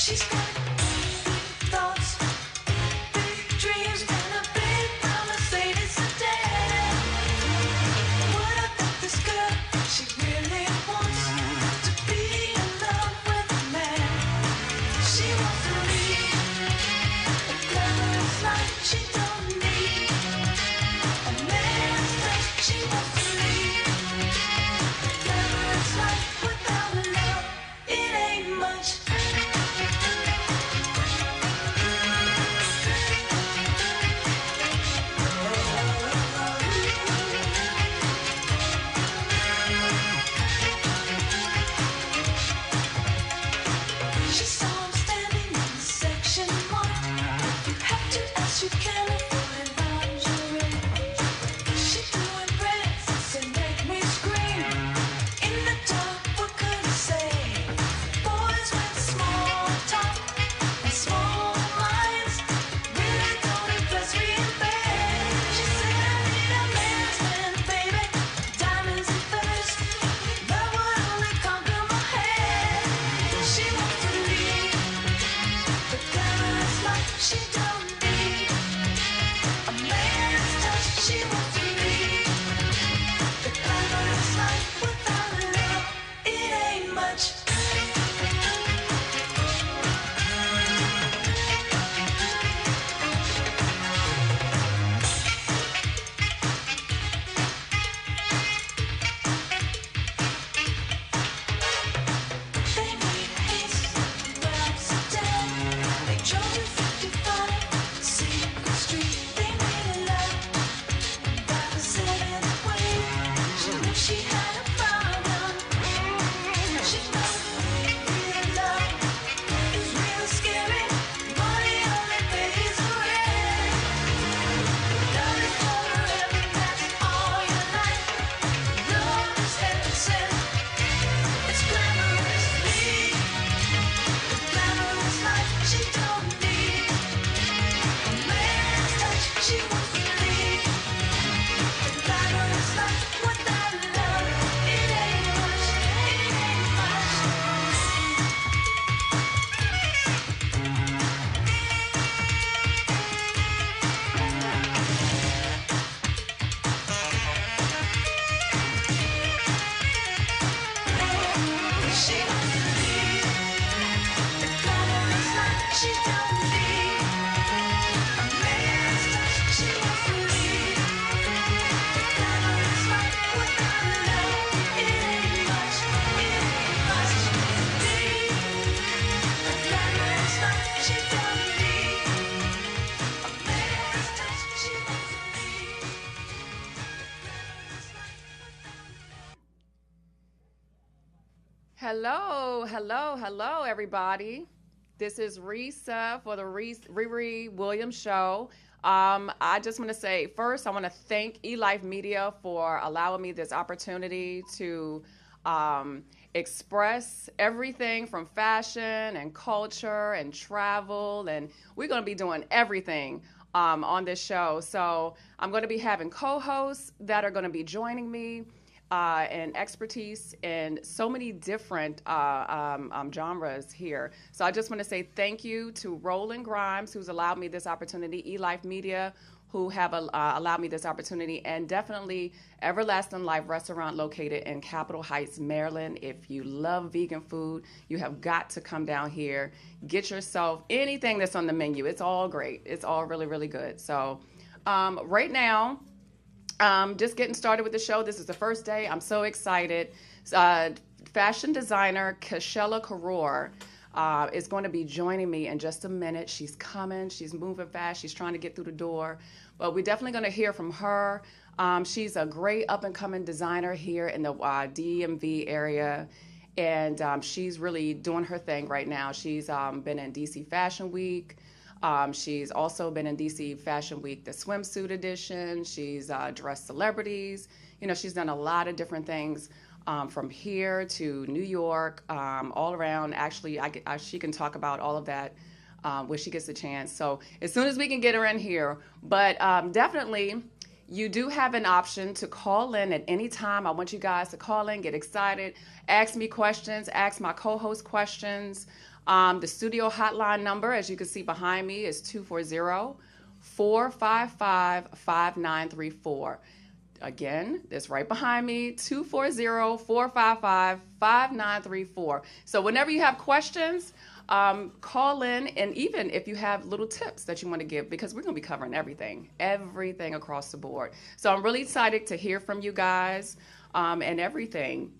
She's got big thoughts, big dreams, and a big Mercedes sedan. What about this girl? She really wants to be in love with a man. She wants to lead a glamorous life. She don't need a man's touch. She wants to lead a glamorous life without love. It ain't much. She saw him standing in section 1. You have to ask, you can't afford lingerie. She threw in breasts and made me scream. In the dark, what could I say? Boys with small talk and small minds really don't impress me in bed. She said, I need a man's man, baby. Diamonds and feathers. Love would only conquer my head. She wants to lead the glamorous life. She don't need a man's touch. She wants to lead the glamorous life without love. It ain't much. They need haste, well sedan. They drove to 55 Secret Street. They made love by the 7th wave. She knew she had a problem. She knows real love is real scary. Money only pays the rent. Love is forever, that's all your life. Love is heaven sent. It's glamorous, lead the glamorous life. She don't need a man's touch. She wants to lead the glamorous life without love. It ain't much, it ain't much. She wants to lead the glamorous life. She don't need a man's touch. She wants to lead the glamorous life without love. It ain't much, it ain't much. Lead the glamorous life. She don't need a man's touch. She wants to lead the glamorous life without love. Hello, everybody. This is Risa for the ReRe Williams Show. I just want to say, first, I want to thank eLife Media for allowing me this opportunity to express everything from fashion and culture and travel, and we're going to be doing everything on this show. So I'm going to be having co-hosts that are going to be joining me. And expertise in so many different genres here. So I just want to say thank you to Roland Grimes, who's allowed me this opportunity, eLife Media, who have allowed me this opportunity, and definitely Everlasting Life Restaurant located in Capitol Heights, Maryland. If you love vegan food, you have got to come down here. Get yourself anything that's on the menu. It's all great. It's all really, really good. So right now, just getting started with the show. This is the first day. I'm so excited. Fashion designer Kichella KaRoar is going to be joining me in just a minute. She's coming. She's moving fast. She's trying to get through the door. But we're definitely going to hear from her. She's a great up-and-coming designer here in the DMV area. And she's really doing her thing right now. She's been in DC Fashion Week. She's also been in DC Fashion Week, the swimsuit edition. She's dressed celebrities. You know, she's done a lot of different things from here to New York, all around. Actually, she can talk about all of that when she gets the chance. So as soon as we can get her in here. But definitely, you do have an option to call in at any time. I want you guys to call in, get excited, ask me questions, ask my co-host questions. The studio hotline number, as you can see behind me, is 240-455-5934. Again, it's right behind me, 240-455-5934. So whenever you have questions, call in, and even if you have little tips that you want to give, because we're going to be covering everything across the board. So I'm really excited to hear from you guys and everything.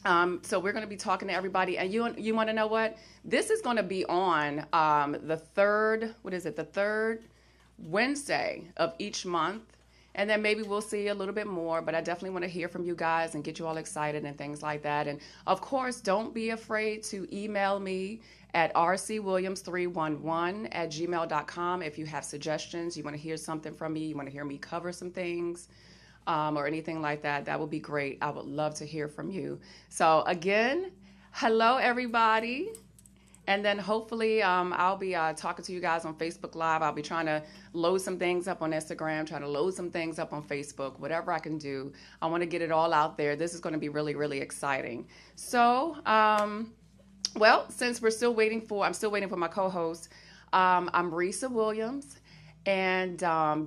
So we're going to be talking to everybody, and you want to know what? This is going to be on the third Wednesday of each month. And then maybe we'll see a little bit more, but I definitely want to hear from you guys and get you all excited and things like that. And of course, don't be afraid to email me at rcwilliams311@gmail.com if you have suggestions, you want to hear something from me, you want to hear me cover some things, or anything like that. That would be great. I would love to hear from you. So again, hello everybody. And then hopefully I'll be talking to you guys on Facebook Live. I'll be trying to load some things up on Instagram, trying to load some things up on Facebook, whatever I can do. I want to get it all out there. This is going to be really, really exciting. So, well, since I'm still waiting for my co-host. I'm Risa Williams, and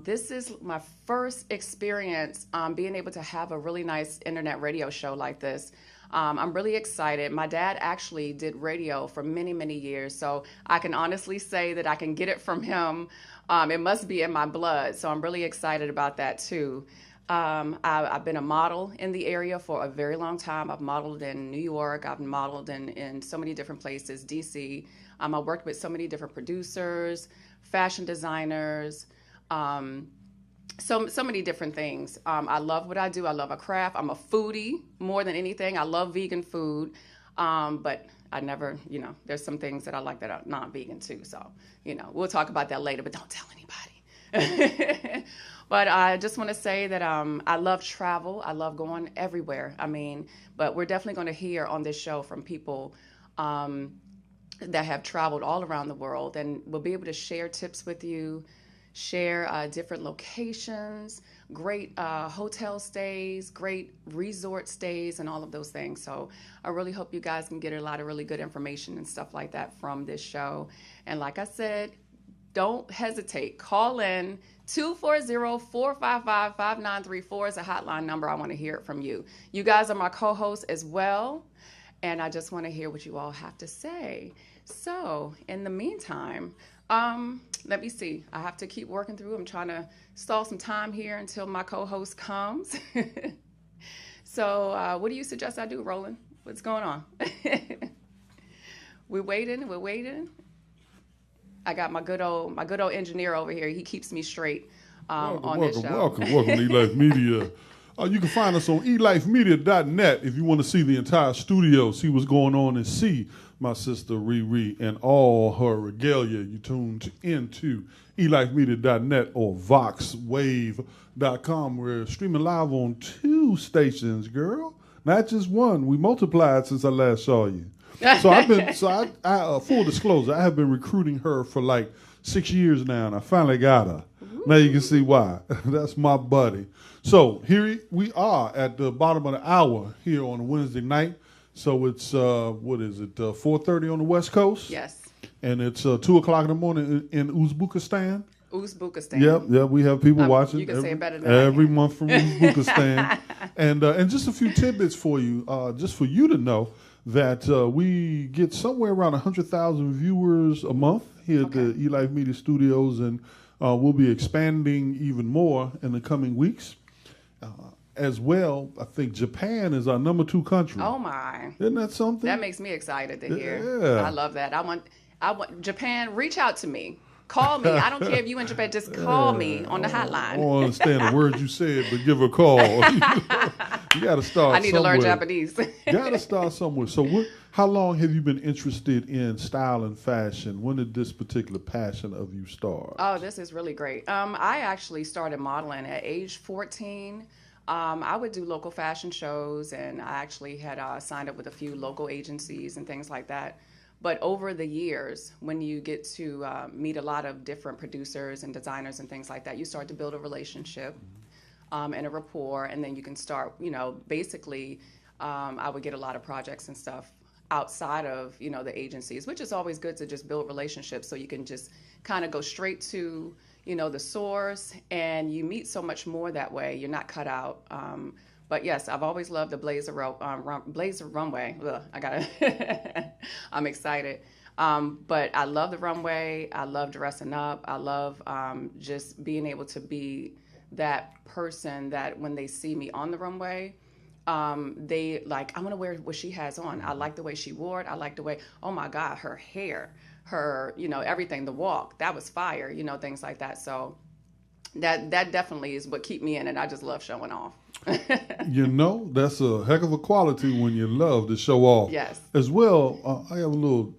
this is my first experience being able to have a really nice internet radio show like this. I'm really excited. My dad actually did radio for many, many years, so I can honestly say that I can get it from him. It must be in my blood, so I'm really excited about that too. I've been a model in the area for a very long time. I've modeled in New York. I've modeled in so many different places, DC. I worked with so many different producers, fashion designers, so many different things. I love what I do. I love a craft. I'm a foodie more than anything. I love vegan food, but I never, there's some things that I like that are not vegan too. So, we'll talk about that later, but don't tell anybody. But I just want to say that I love travel. I love going everywhere. But we're definitely going to hear on this show from people that have traveled all around the world, and we'll be able to share tips with you, share different locations, great hotel stays, great resort stays, and all of those things. So I really hope you guys can get a lot of really good information and stuff like that from this show. And like I said, don't hesitate. Call in. 240-455-5934 is a hotline number. I want to hear it from you. You guys are my co-hosts as well, and I just want to hear what you all have to say. So in the meantime, let me see. I have to keep working through. I'm trying to stall some time here until my co-host comes. So what do you suggest I do, Roland? What's going on? We're waiting. I got my good old engineer over here. He keeps me straight on this show. Welcome to eLife Media. You can find us on elifemedia.net if you want to see the entire studio, see what's going on, and see my sister ReRe and all her regalia. You tuned into elifemedia.net or voxwave.com. We're streaming live on 2 stations, girl. Not just one. We multiplied since I last saw you. So I full disclosure, I have been recruiting her for like 6 years now, and I finally got her. Ooh. Now you can see why. That's my buddy. So here we are at the bottom of the hour here on a Wednesday night. So it's, 4:30 on the West Coast? Yes. And it's 2 o'clock in the morning in Uzbekistan? Uzbekistan. Yep, we have people watching. You can say it better than every month from Uzbekistan. and just a few tidbits for you, just for you to know that we get somewhere around 100,000 viewers a month here at the eLife Media Studios, and we'll be expanding even more in the coming weeks. As well, I think Japan is our number 2 country. Oh my! Isn't that something? That makes me excited to hear. Yeah. I love that. I want Japan. Reach out to me. Call me. I don't care if you in Japan. Just call me on the hotline. I don't understand the words you said, but give her a call. You got to start. I need to learn Japanese. Got to start somewhere. So, how long have you been interested in style and fashion? When did this particular passion of you start? Oh, this is really great. I actually started modeling at age 14. I would do local fashion shows, and I actually had signed up with a few local agencies and things like that. But over the years, when you get to meet a lot of different producers and designers and things like that, you start to build a relationship and a rapport, and then you can start, basically, I would get a lot of projects and stuff outside of, the agencies, which is always good to just build relationships so you can just kind of go straight to, the source, and you meet so much more that way. You're not cut out. But yes, I've always loved the Blazer runway. Ugh, I'm excited. But I love the runway. I love dressing up. I love just being able to be that person that when they see me on the runway, they like, I want to wear what she has on. I like the way she wore it. I like the way, oh my God, her hair, her, everything, the walk, that was fire, things like that. So that definitely is what keep me in it. I just love showing off. That's a heck of a quality when you love to show off. Yes. As well, I have a little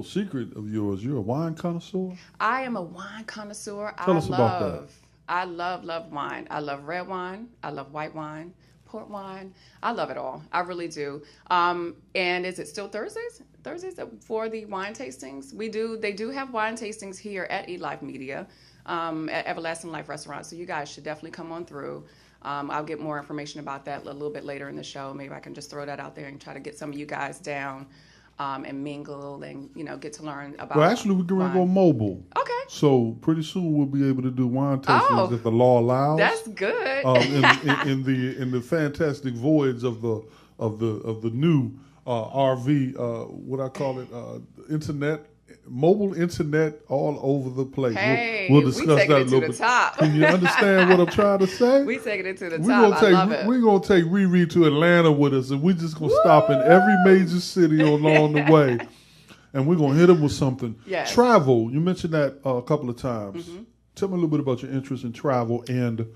secret of yours. You're a wine connoisseur? I am a wine connoisseur. Tell us about that. I love wine. I love red wine. I love white wine, port wine. I love it all. I really do. And is it still Thursdays? Thursdays for the wine tastings? They do have wine tastings here at eLife Media, at Everlasting Life Restaurant. So you guys should definitely come on through. I'll get more information about that a little bit later in the show. Maybe I can just throw that out there and try to get some of you guys down and mingle and, get to learn about Well, actually, we're going to go mobile. Okay. So pretty soon we'll be able to do wine tastings if the law allows. That's good. In the fantastic voids of the new RV, what I call it, mobile internet all over the place. Hey, we'll discuss that a little bit. Top. Can you understand what I'm trying to say? We taking it to the top. I love it. We're going to take ReRe to Atlanta with us, and we're just going to stop in every major city along the way, and we're going to hit them with something. Yes. Travel, you mentioned that a couple of times. Mm-hmm. Tell me a little bit about your interest in travel and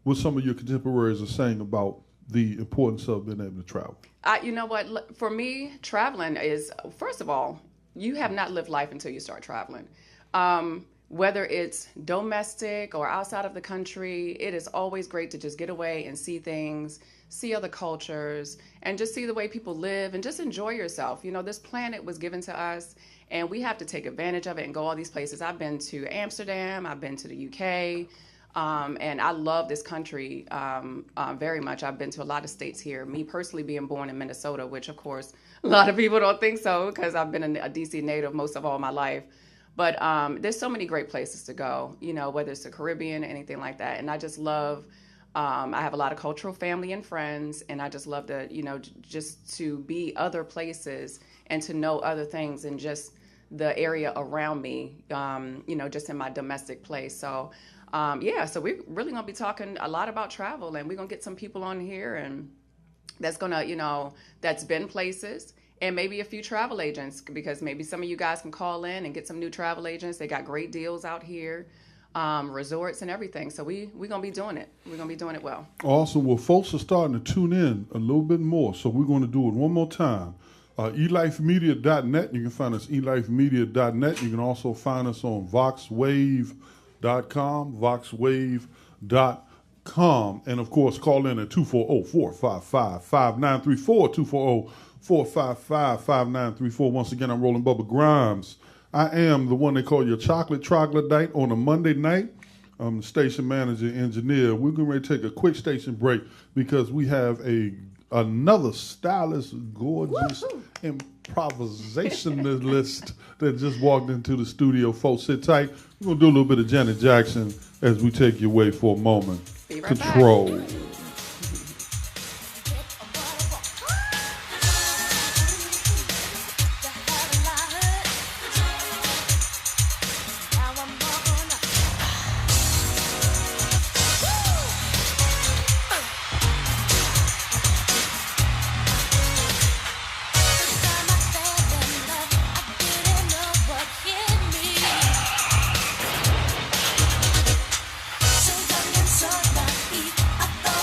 what some of your contemporaries are saying about the importance of being able to travel. You know what? For me, traveling is, first of all, you have not lived life until you start traveling. Whether it's domestic or outside of the country, it is always great to just get away and see things, see other cultures, and just see the way people live and just enjoy yourself. This planet was given to us, and we have to take advantage of it and go all these places. I've been to Amsterdam, I've been to the UK, and I love this country very much. I've been to a lot of states here. Me personally being born in Minnesota, which of course a lot of people don't think so because I've been a DC native most of all my life. But there's so many great places to go, whether it's the Caribbean or anything like that. And I just love, I have a lot of cultural family and friends, and I just love to, just to be other places and to know other things and just the area around me, just in my domestic place. So so we're really going to be talking a lot about travel, and we're going to get some people on here and that's going to, that's been places, and maybe a few travel agents, because maybe some of you guys can call in and get some new travel agents. They got great deals out here, resorts and everything. So we're going to be doing it. We're going to be doing it well. Awesome. Well, folks are starting to tune in a little bit more, so we're going to do it one more time. eLifeMedia.net. You can find us eLifeMedia.net. You can also find us on VoxWave.com, VoxWave.com. And, of course, call in at 240-455-5934, 240-455-5934. Once again, I'm Rolling Bubba Grimes. I am the one they call your chocolate troglodyte on a Monday night. I'm the station manager, engineer. We're going to take a quick station break because we have another stylish, gorgeous improvisationalist that just walked into the studio. Folks, sit tight. We're going to do a little bit of Janet Jackson as we take you away for a moment. Be right Control. back. So young and so naive, I thought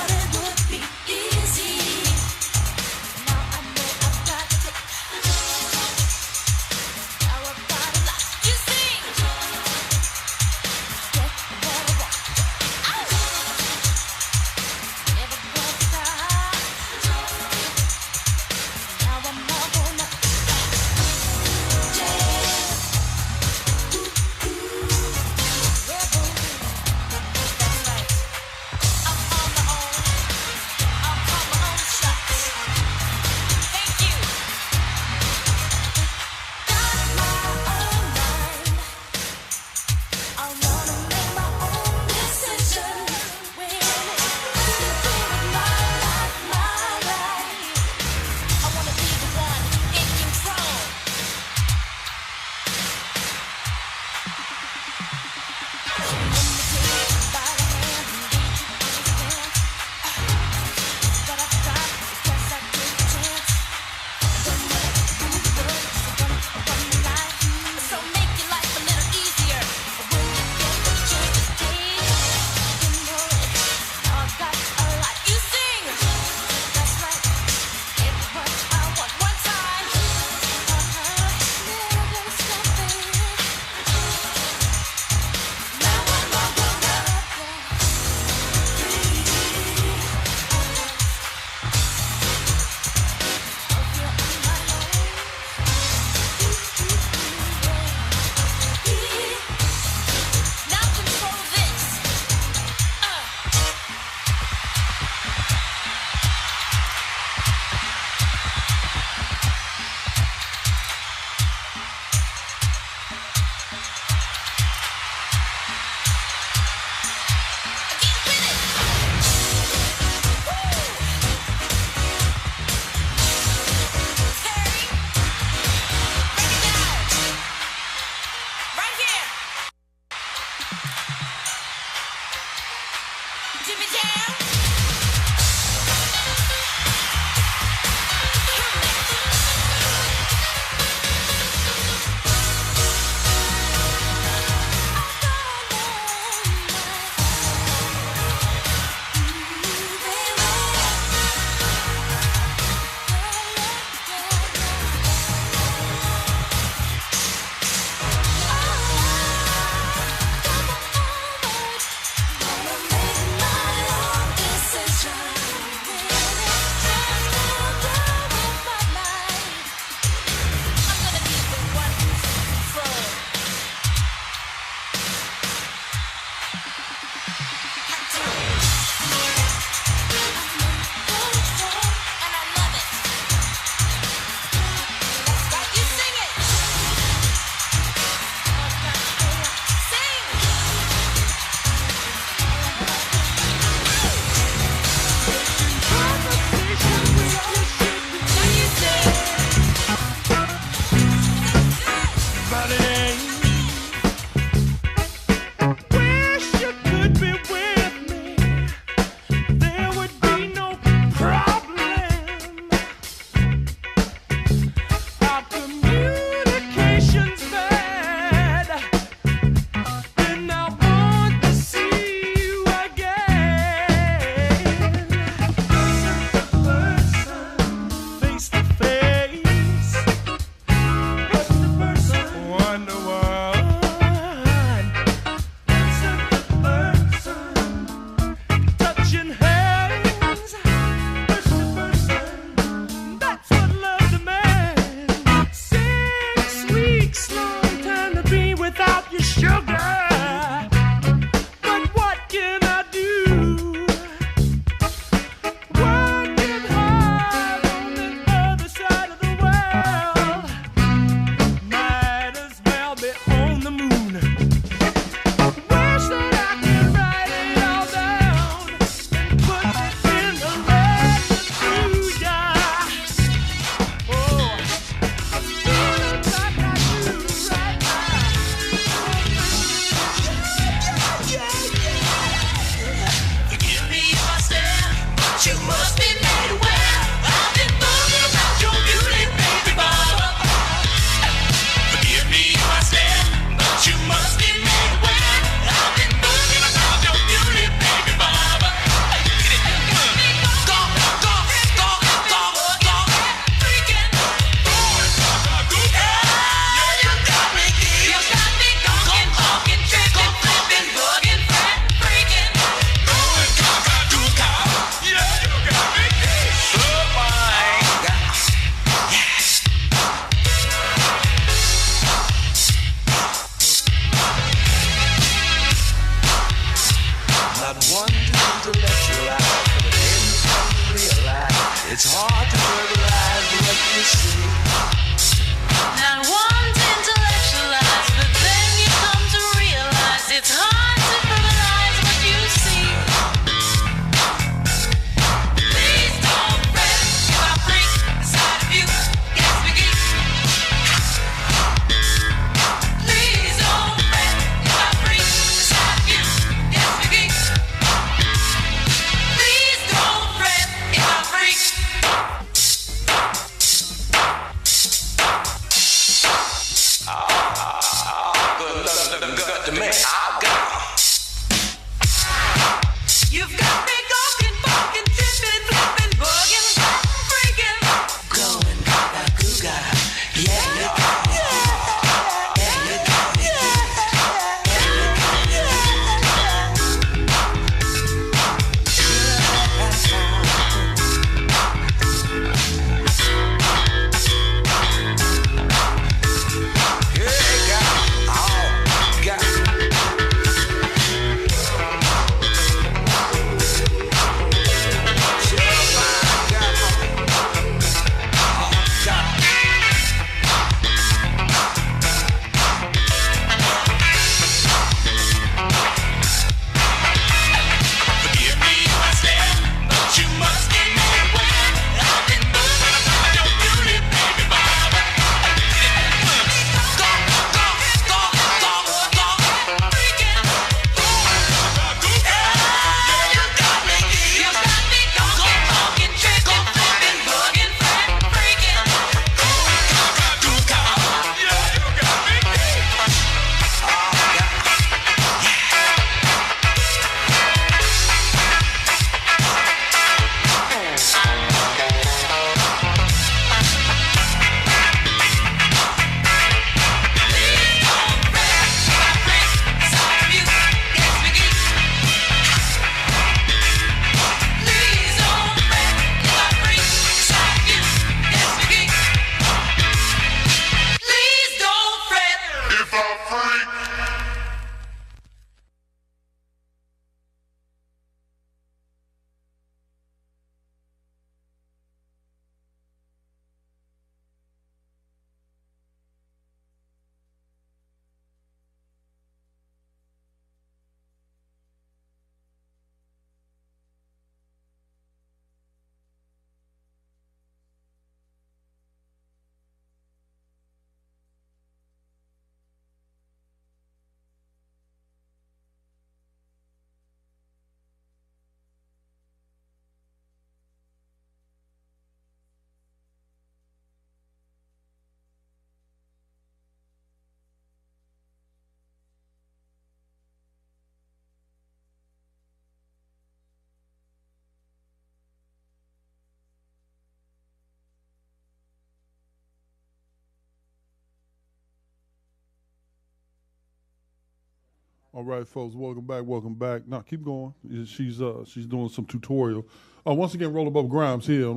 All right, folks, welcome back, welcome back. Now, keep going. She's doing some tutorial. Once again, Roll Above Grimes here,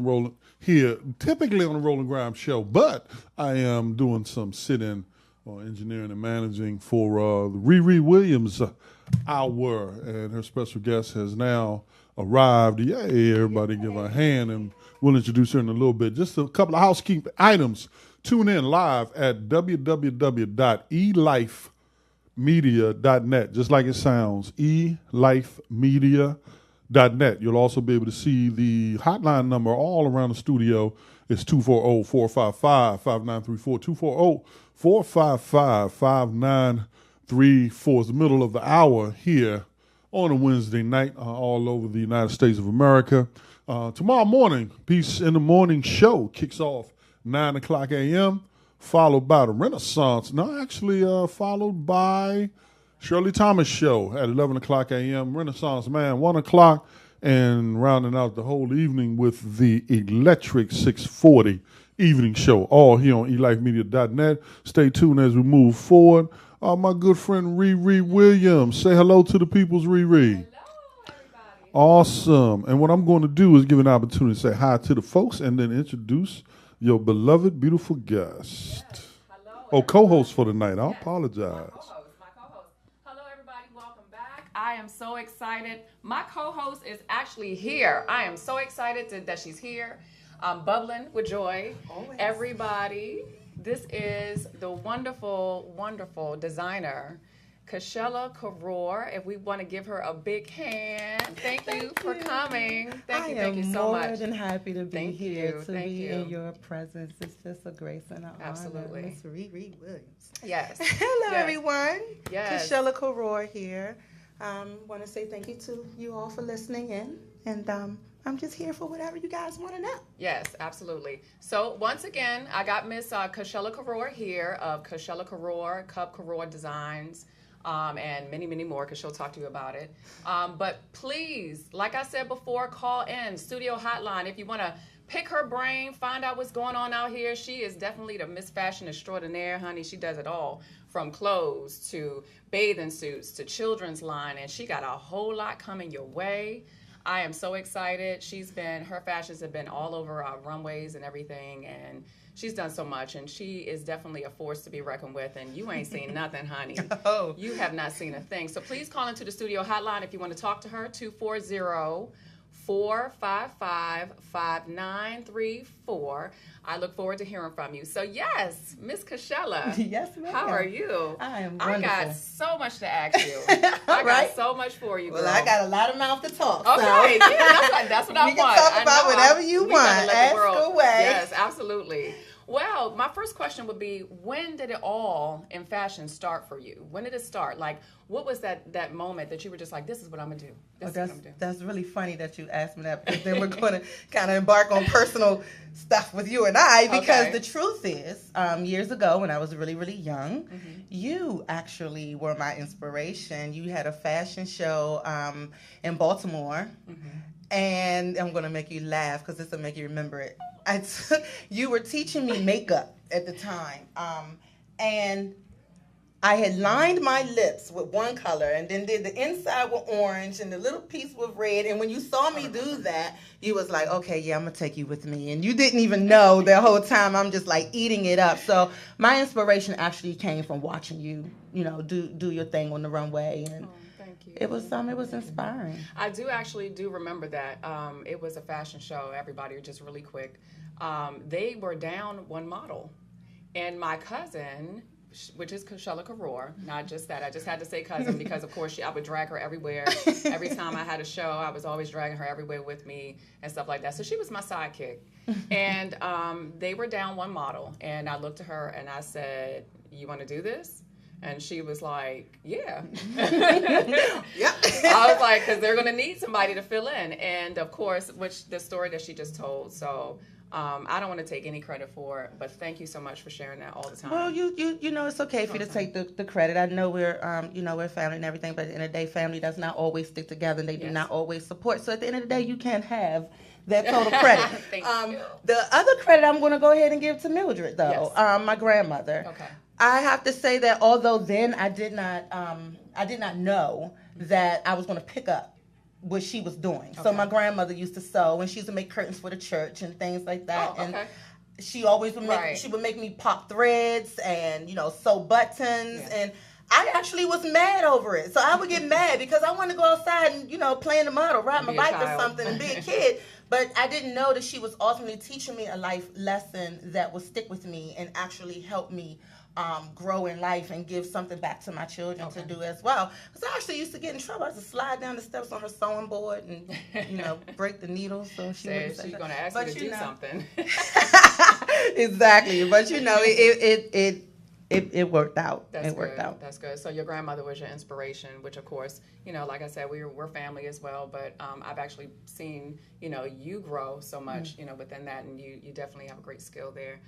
typically on the Rolling Grimes show, but I am doing some sit-in engineering and managing for the ReRe Williams hour, and her special guest has now arrived. Yay, everybody give her a hand, and we'll introduce her in a little bit. Just a couple of housekeeping items. Tune in live at www.elifemedia.net, just like it sounds, elifemedia.net. You'll also be able to see the hotline number all around the studio. It's 240-455-5934, 240-455-5934. It's the middle of the hour here on a Wednesday night all over the United States of America. Tomorrow morning, Peace in the Morning show kicks off 9 o'clock a.m., followed by the Renaissance. Followed by Shirley Thomas show at 11 o'clock a.m., Renaissance Man, 1 o'clock, and rounding out the whole evening with the Electric 640 evening show, all here on elifemedia.net. Stay tuned as we move forward. My good friend ReRe Williams. Say hello to the people's ReRe. Hello, everybody. Awesome. And what I'm going to do is give an opportunity to say hi to the folks and then introduce your beloved, beautiful guest. Yes. Hello, Oh, co-host for the night. I Yes. apologize. My co-host. Hello, everybody. Welcome back. I am so excited. My co-host is actually here. I am so excited that she's here. I'm bubbling with joy. Always. Everybody, this is the wonderful, wonderful designer, Kichella KaRoar. If we want to give her a big hand. Thank you for coming. Thank you so much. I am more than happy to be Thank here, you, to thank be you. in your presence. It's just a grace and an Absolutely. honor. Miss ReRe Williams. Yes. Hello, Yes. everyone. Yes. Kichella KaRoar here. Want to say thank you to you all for listening in, and I'm just here for whatever you guys want to know. Yes, absolutely. So once again, I got Miss Kichella KaRoar here of Kichella KaRoar, KaRoar Designs, and many, many more, because she'll talk to you about it. But please, like I said before, call in, studio hotline, if you want to pick her brain, find out what's going on out here. She is definitely the Miss Fashion Extraordinaire, honey. She does it all, from clothes to bathing suits to children's line, and she got a whole lot coming your way. I am so excited. Her fashions have been all over our runways and everything, and she's done so much, and she is definitely a force to be reckoned with, and you ain't seen nothing, honey. Oh. You have not seen a thing. So please call into the studio hotline if you want to talk to her, 240-455-5934. I look forward to hearing from you. So yes, Miss Kichella. Yes, ma'am. How are you? I am I wonderful. got so much to ask you. I got Right? so much for you, girl. Well, I got a lot of mouth to talk. Okay, so. yeah, that's what I We can want. talk I about know. whatever you We gotta want. let the Ask world- away. Yes, absolutely. Well, my first question would be, when did it all in fashion start for you? When did it start? Like, what was that moment that you were just like, this is what I'm going to do? This is what I'm going to do. That's really funny that you asked me that, because then we're going to kind of embark on personal stuff with you and I, because Okay. the truth is, years ago when I was really, really young, you actually were my inspiration. You had a fashion show in Baltimore, and I'm going to make you laugh because this will make you remember it. You were teaching me makeup at the time, and I had lined my lips with one color and then did the inside with orange and the little piece with red. And when you saw me do that, you was like, okay, yeah, I'm going to take you with me. And you didn't even know the whole time I'm just like eating it up. So my inspiration actually came from watching you, do your thing on the runway. And Thank you. it was inspiring. I do remember that. It was a fashion show. Everybody, just really quick. They were down one model. And my cousin, which is Kichella KaRoar, not just that. I just had to say cousin because, of course, I would drag her everywhere. Every time I had a show, I was always dragging her everywhere with me and stuff like that. So she was my sidekick. And they were down one model. And I looked at her and I said, you want to do this? And she was like, yeah. Yeah. I was like, because they're going to need somebody to fill in. And, of course, the story that she just told. So I don't want to take any credit for it, but thank you so much for sharing that all the time. Well, you know, it's okay for you to take the credit. I know we're family and everything, but at the end of the day, family does not always stick together, and they do not always support. So at the end of the day, you can't have that total credit. Thank you. The other credit I'm going to go ahead and give to Mildred, though, Yes. my grandmother. Okay. I have to say that although then I did not know that I was going to pick up what she was doing. So my grandmother used to sew, and she used to make curtains for the church and things like that. Oh, okay. And she always would make me pop threads and sew buttons. And I actually was mad over it. So I would get mad because I wanted to go outside and play in the mud or ride my bike or something and be a kid. But I didn't know that she was ultimately teaching me a life lesson that would stick with me and actually help me grow in life and give something back to my children to do as well. Because I actually used to get in trouble. I used to slide down the steps on her sewing board and break the needles. So she wouldn't say she's that. going to ask But you to do something. Exactly. But it worked out. It worked out. That's good. So your grandmother was your inspiration, which of course, like I said, we're family as well. But I've actually seen, you grow so much, within that, and you definitely have a great skill there.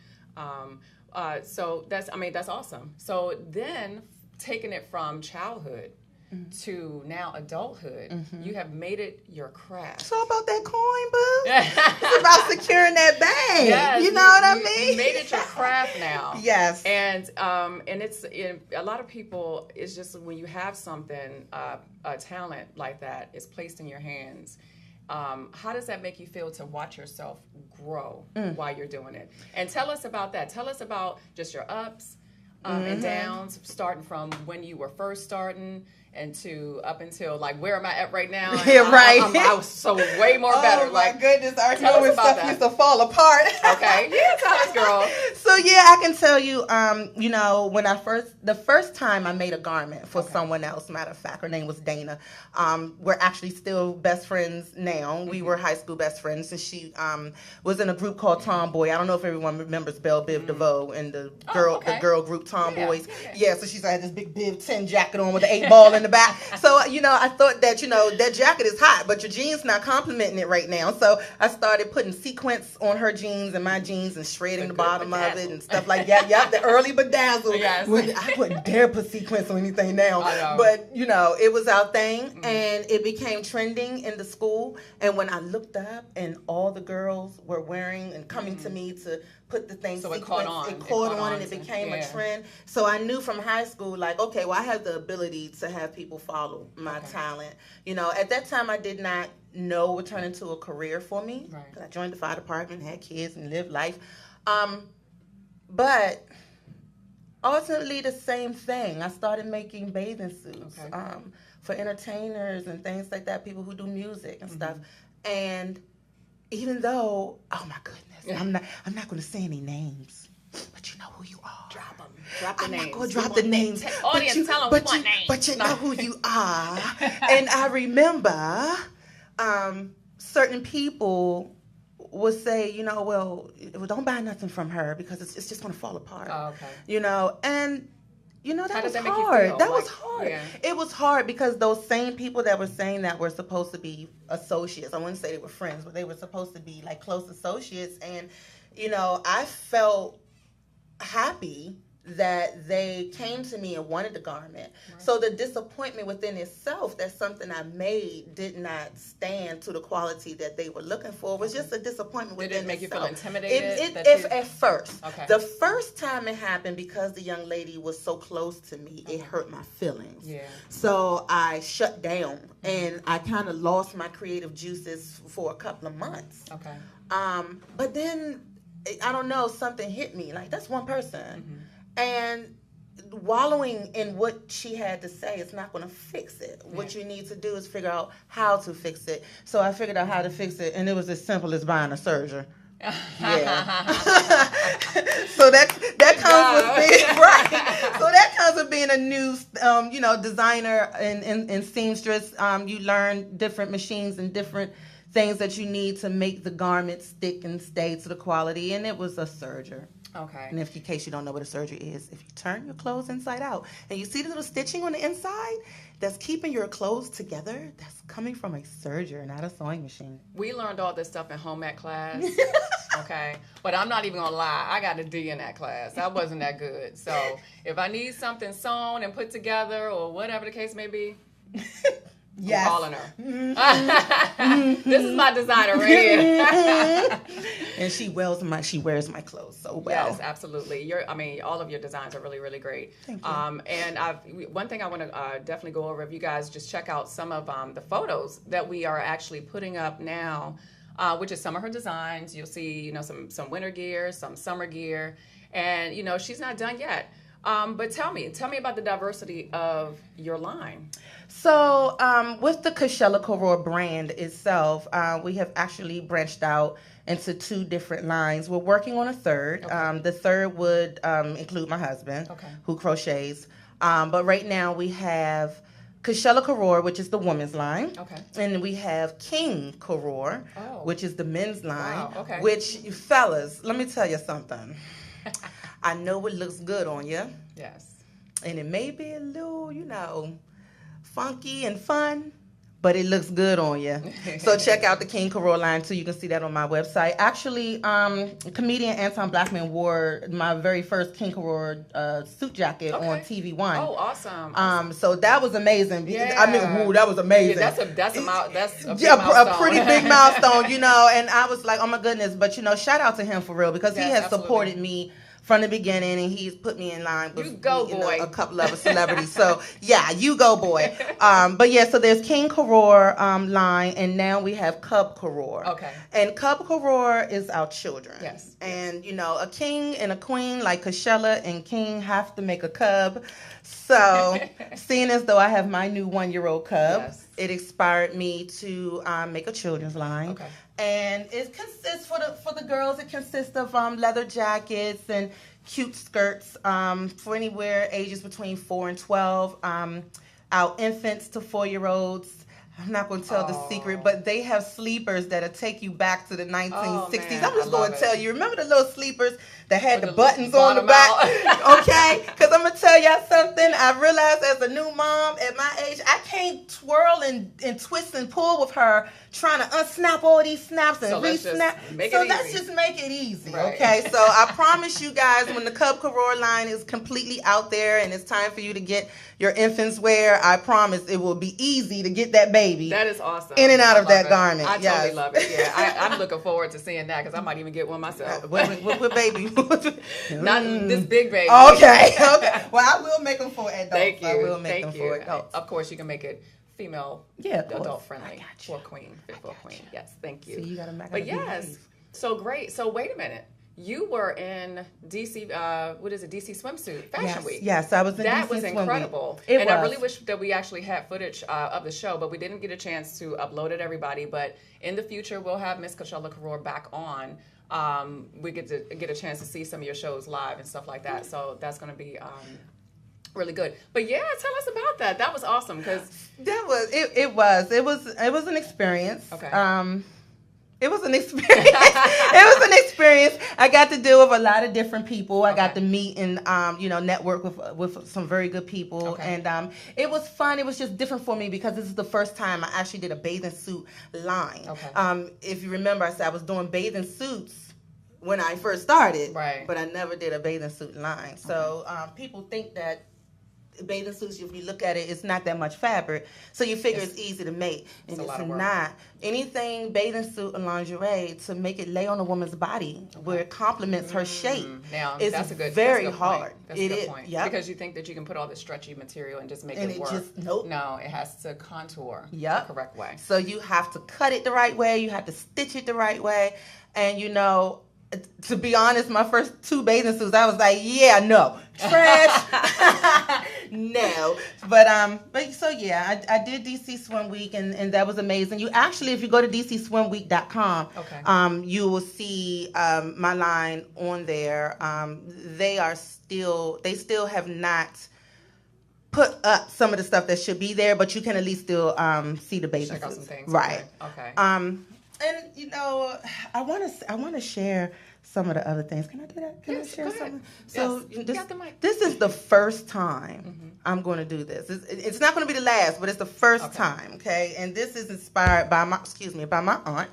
So that's awesome. So then taking it from childhood to now adulthood, you have made it your craft. It's all about that coin, boo. It's about securing that bag. Yes, you know what I mean? You made it your craft now. Yes. And it's a lot of people. It's just when you have something, a talent like that is placed in your hands. How does that make you feel to watch yourself grow while you're doing it? And tell us about that. Tell us about just your ups and downs, starting from when you were first starting and up until like where am I at right now? Yeah, right. I was so way more better. Oh my goodness! I tell know us when about stuff that. used to fall apart. Okay, yeah, tell us, girl. So yeah, I can tell you, when the first time I made a garment for someone else, matter of fact, her name was Dana. We're actually still best friends now. We were high school best friends, and she was in a group called Tomboy. I don't know if everyone remembers Belle Biv DeVoe and the girl group Tomboys. Yeah, so she's had this big Biv 10 jacket on with the 8 ball in the back. So I thought that that jacket is hot, but your jeans not complimenting it right now. So I started putting sequins on her jeans and my jeans and shredding the bottom of it and stuff like that. Yep, the early bedazzle. Yes. I wouldn't dare put sequins on anything now. I know. But it was our thing, and it became trending in the school. And when I looked up, and all the girls were wearing and coming to me to put the thing, so it caught on. It caught on, and it became a trend. So I knew from high school, like, okay, well, I have the ability to have people follow my talent. At that time, I did not know it would turn into a career for me. Right. I joined the fire department, had kids, and lived life. But ultimately, the same thing. I started making bathing suits for entertainers and things like that, people who do music and stuff. And even though, oh my goodness, I'm not going to say any names, but you know who you are. Drop them. Drop the names. I'm not going to drop the names. Audience, tell them we want names. But you know who you are. And I remember certain people would say, well, don't buy nothing from her because it's just going to fall apart. Oh, okay. And that was that make you hard. feel? That was hard. Yeah. It was hard because those same people that were saying that were supposed to be associates. I wouldn't say they were friends, but they were supposed to be like close associates. And, I felt happy that they came to me and wanted the garment. Right. So the disappointment within itself that something I made did not stand to the quality that they were looking for was just a disappointment within itself. Did it make you feel intimidated? At first. Okay. The first time it happened, because the young lady was so close to me, it hurt my feelings. Yeah. So I shut down and I kind of lost my creative juices for a couple of months. Okay. But then, I don't know, something hit me. Like, that's one person. And wallowing in what she had to say is not going to fix it. Yeah. What you need to do is figure out how to fix it. So I figured out how to fix it, and it was as simple as buying a serger. Yeah. So that comes with being right. So that comes with being a new, designer and seamstress. You learn different machines and different things that you need to make the garment stick and stay to the quality, and it was a serger. Okay. And in case you don't know what a serger is, if you turn your clothes inside out and you see the little stitching on the inside that's keeping your clothes together, that's coming from a serger, not a sewing machine. We learned all this stuff in home ec class. Okay, but I'm not even gonna lie. I got a D in that class. I wasn't that good. So if I need something sewn and put together or whatever the case may be, Yes. I'm calling her. This is my designer right here. And she wears my clothes so well. Yes, absolutely. All of your designs are really, really great. Thank you. And one thing I want to definitely go over, if you guys just check out some of the photos that we are actually putting up now, which is some of her designs. You'll see, some winter gear, some summer gear, and she's not done yet. But tell me about the diversity of your line. So with the Kichella KaRoar brand itself, we have actually branched out into 2 different lines. We're working on a third. Okay. The third would include my husband, Okay. who crochets. But right now we have Kichella KaRoar, which is the women's line. Okay. And we have King KaRoar, Oh. which is the men's line. Wow, okay. Which, fellas, let me tell you something. I know it looks good on you. Yes. And it may be a little, funky and fun, but it looks good on you. So check out the King KaRoar line too. You can see that on my website. Actually, comedian Anton Blackman wore my very first King KaRoar suit jacket on TV One. Oh, awesome. So that was amazing. Yeah. I mean, that was amazing. Yeah, that's a big Yeah, milestone. a pretty big milestone, And I was like, oh my goodness. But shout out to him for real, because he Yes, has supported me from the beginning, and he's put me in line with You go, boy. a couple of celebrities. So yeah, you go, boy. But yeah, so there's King KaRoar line, and now we have Cub KaRoar. Okay. And Cub KaRoar is our children. Yes. And a king and a queen like Kichella and King have to make a cub. So seeing as though I have my new 1-year-old cub, Yes. it inspired me to make a children's line. Okay. And it consists for the girls. It consists of leather jackets and cute skirts for anywhere ages between 4 and 12. Our infants to 4-year-olds. I'm not going to tell the secret, but they have sleepers that'll take you back to the 1960s. man, I'm just I going love to tell you. Remember the little sleepers that had With the the buttons on the bottom back? out. Okay? Because I'm going to tell y'all something. I realized as a new mom at my age, I can't twirl and twist and pull with her trying to unsnap all these snaps and So let's just re-snap. make So it let's easy. just make it easy, Right. okay? So I promise you guys, when the Cub KaRoar line is completely out there and it's time for you to get your infants wear, I promise it will be easy to get that baby. That is awesome. In and out I of love that it. garment, I yes. totally love it. Yeah, I'm looking forward to seeing that because I might even get one myself. What baby? Not this big baby. Okay. Well, I will make them for adults. Thank you. I will make Thank them you. for adults. Of course, you can make it female, Yeah, of course. adult friendly I got you. for queen, fit for queen. Yes, thank you. See, you gotta But yes, so great. So wait a minute. You were in DC, DC Swimsuit Fashion Week. Yes, I was in That DC was Swim Week. incredible. It and I was. really wish that we actually had footage of the show, but we didn't get a chance to upload it, everybody. But in the future, we'll have Miss Kichella KaRoar back on. We get a chance to see some of your shows live and stuff like that. So that's going to be really good. But yeah, tell us about that. That was awesome because It was an experience. Okay. It was an experience. It was an experience. I got to deal with a lot of different people. I got Okay. to meet and network with some very good people, Okay. and it was fun. It was just different for me because this is the first time I actually did a bathing suit line. Okay. If you remember, I said I was doing bathing suits when I first started, Right. but I never did a bathing suit line. So people think that bathing suits, if you look at it, it's not that much fabric, so you figure it's easy to make, and a lot it's of work. not. Anything bathing suit or lingerie to make it lay on a woman's body where it complements her shape. Now is that's a good very that's a good hard. Point. That's a good point. Yep. Because you think that you can put all this stretchy material and just make And it it work. just- nope. No, it has to contour Yep. the correct way. So you have to cut it the right way. You have to stitch it the right way. And to be honest, my first 2 bathing suits, I was like, yeah, no, trash, no. But so yeah, I did DC Swim Week, and that was amazing. You actually, if you go to DCSwimWeek.com, Okay. you will see my line on there. They still have not put up some of the stuff that should be there, but you can at least still see the bathing Check out suits. some things. Right. Okay. And I want to share some of the other things. Can I do that? Can Yes, I share go ahead. something? So Yes, you got the mic. this is the first time I'm going to do this. It's not going to be the last, but it's the first time. Okay, and this is inspired by my aunt,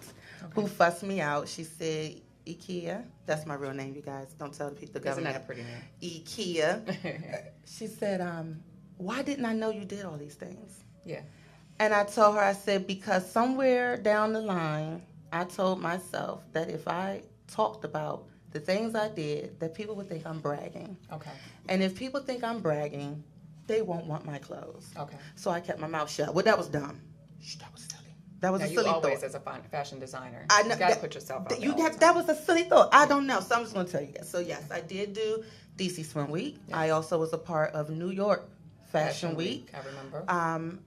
who fussed me out. She said, IKEA. That's my real name, you guys. Don't tell the Isn't government. that a pretty name? IKEA. She said, why didn't I know you did all these things? Yeah. And I told her, I said, because somewhere down the line, I told myself that if I talked about the things I did, that people would think I'm bragging. Okay. And if people think I'm bragging, they won't want my clothes. Okay. So I kept my mouth shut. Well, that was dumb. That was silly. That was Now, a you silly always, thought. as a fashion designer, I know, you got to that- put yourself out that- there. you all the that, time. that was a silly thought. I don't know. So I'm just going to tell you guys. So, yes, I did do DC Swim Week. Yes. I also was a part of New York Fashion Week. I remember.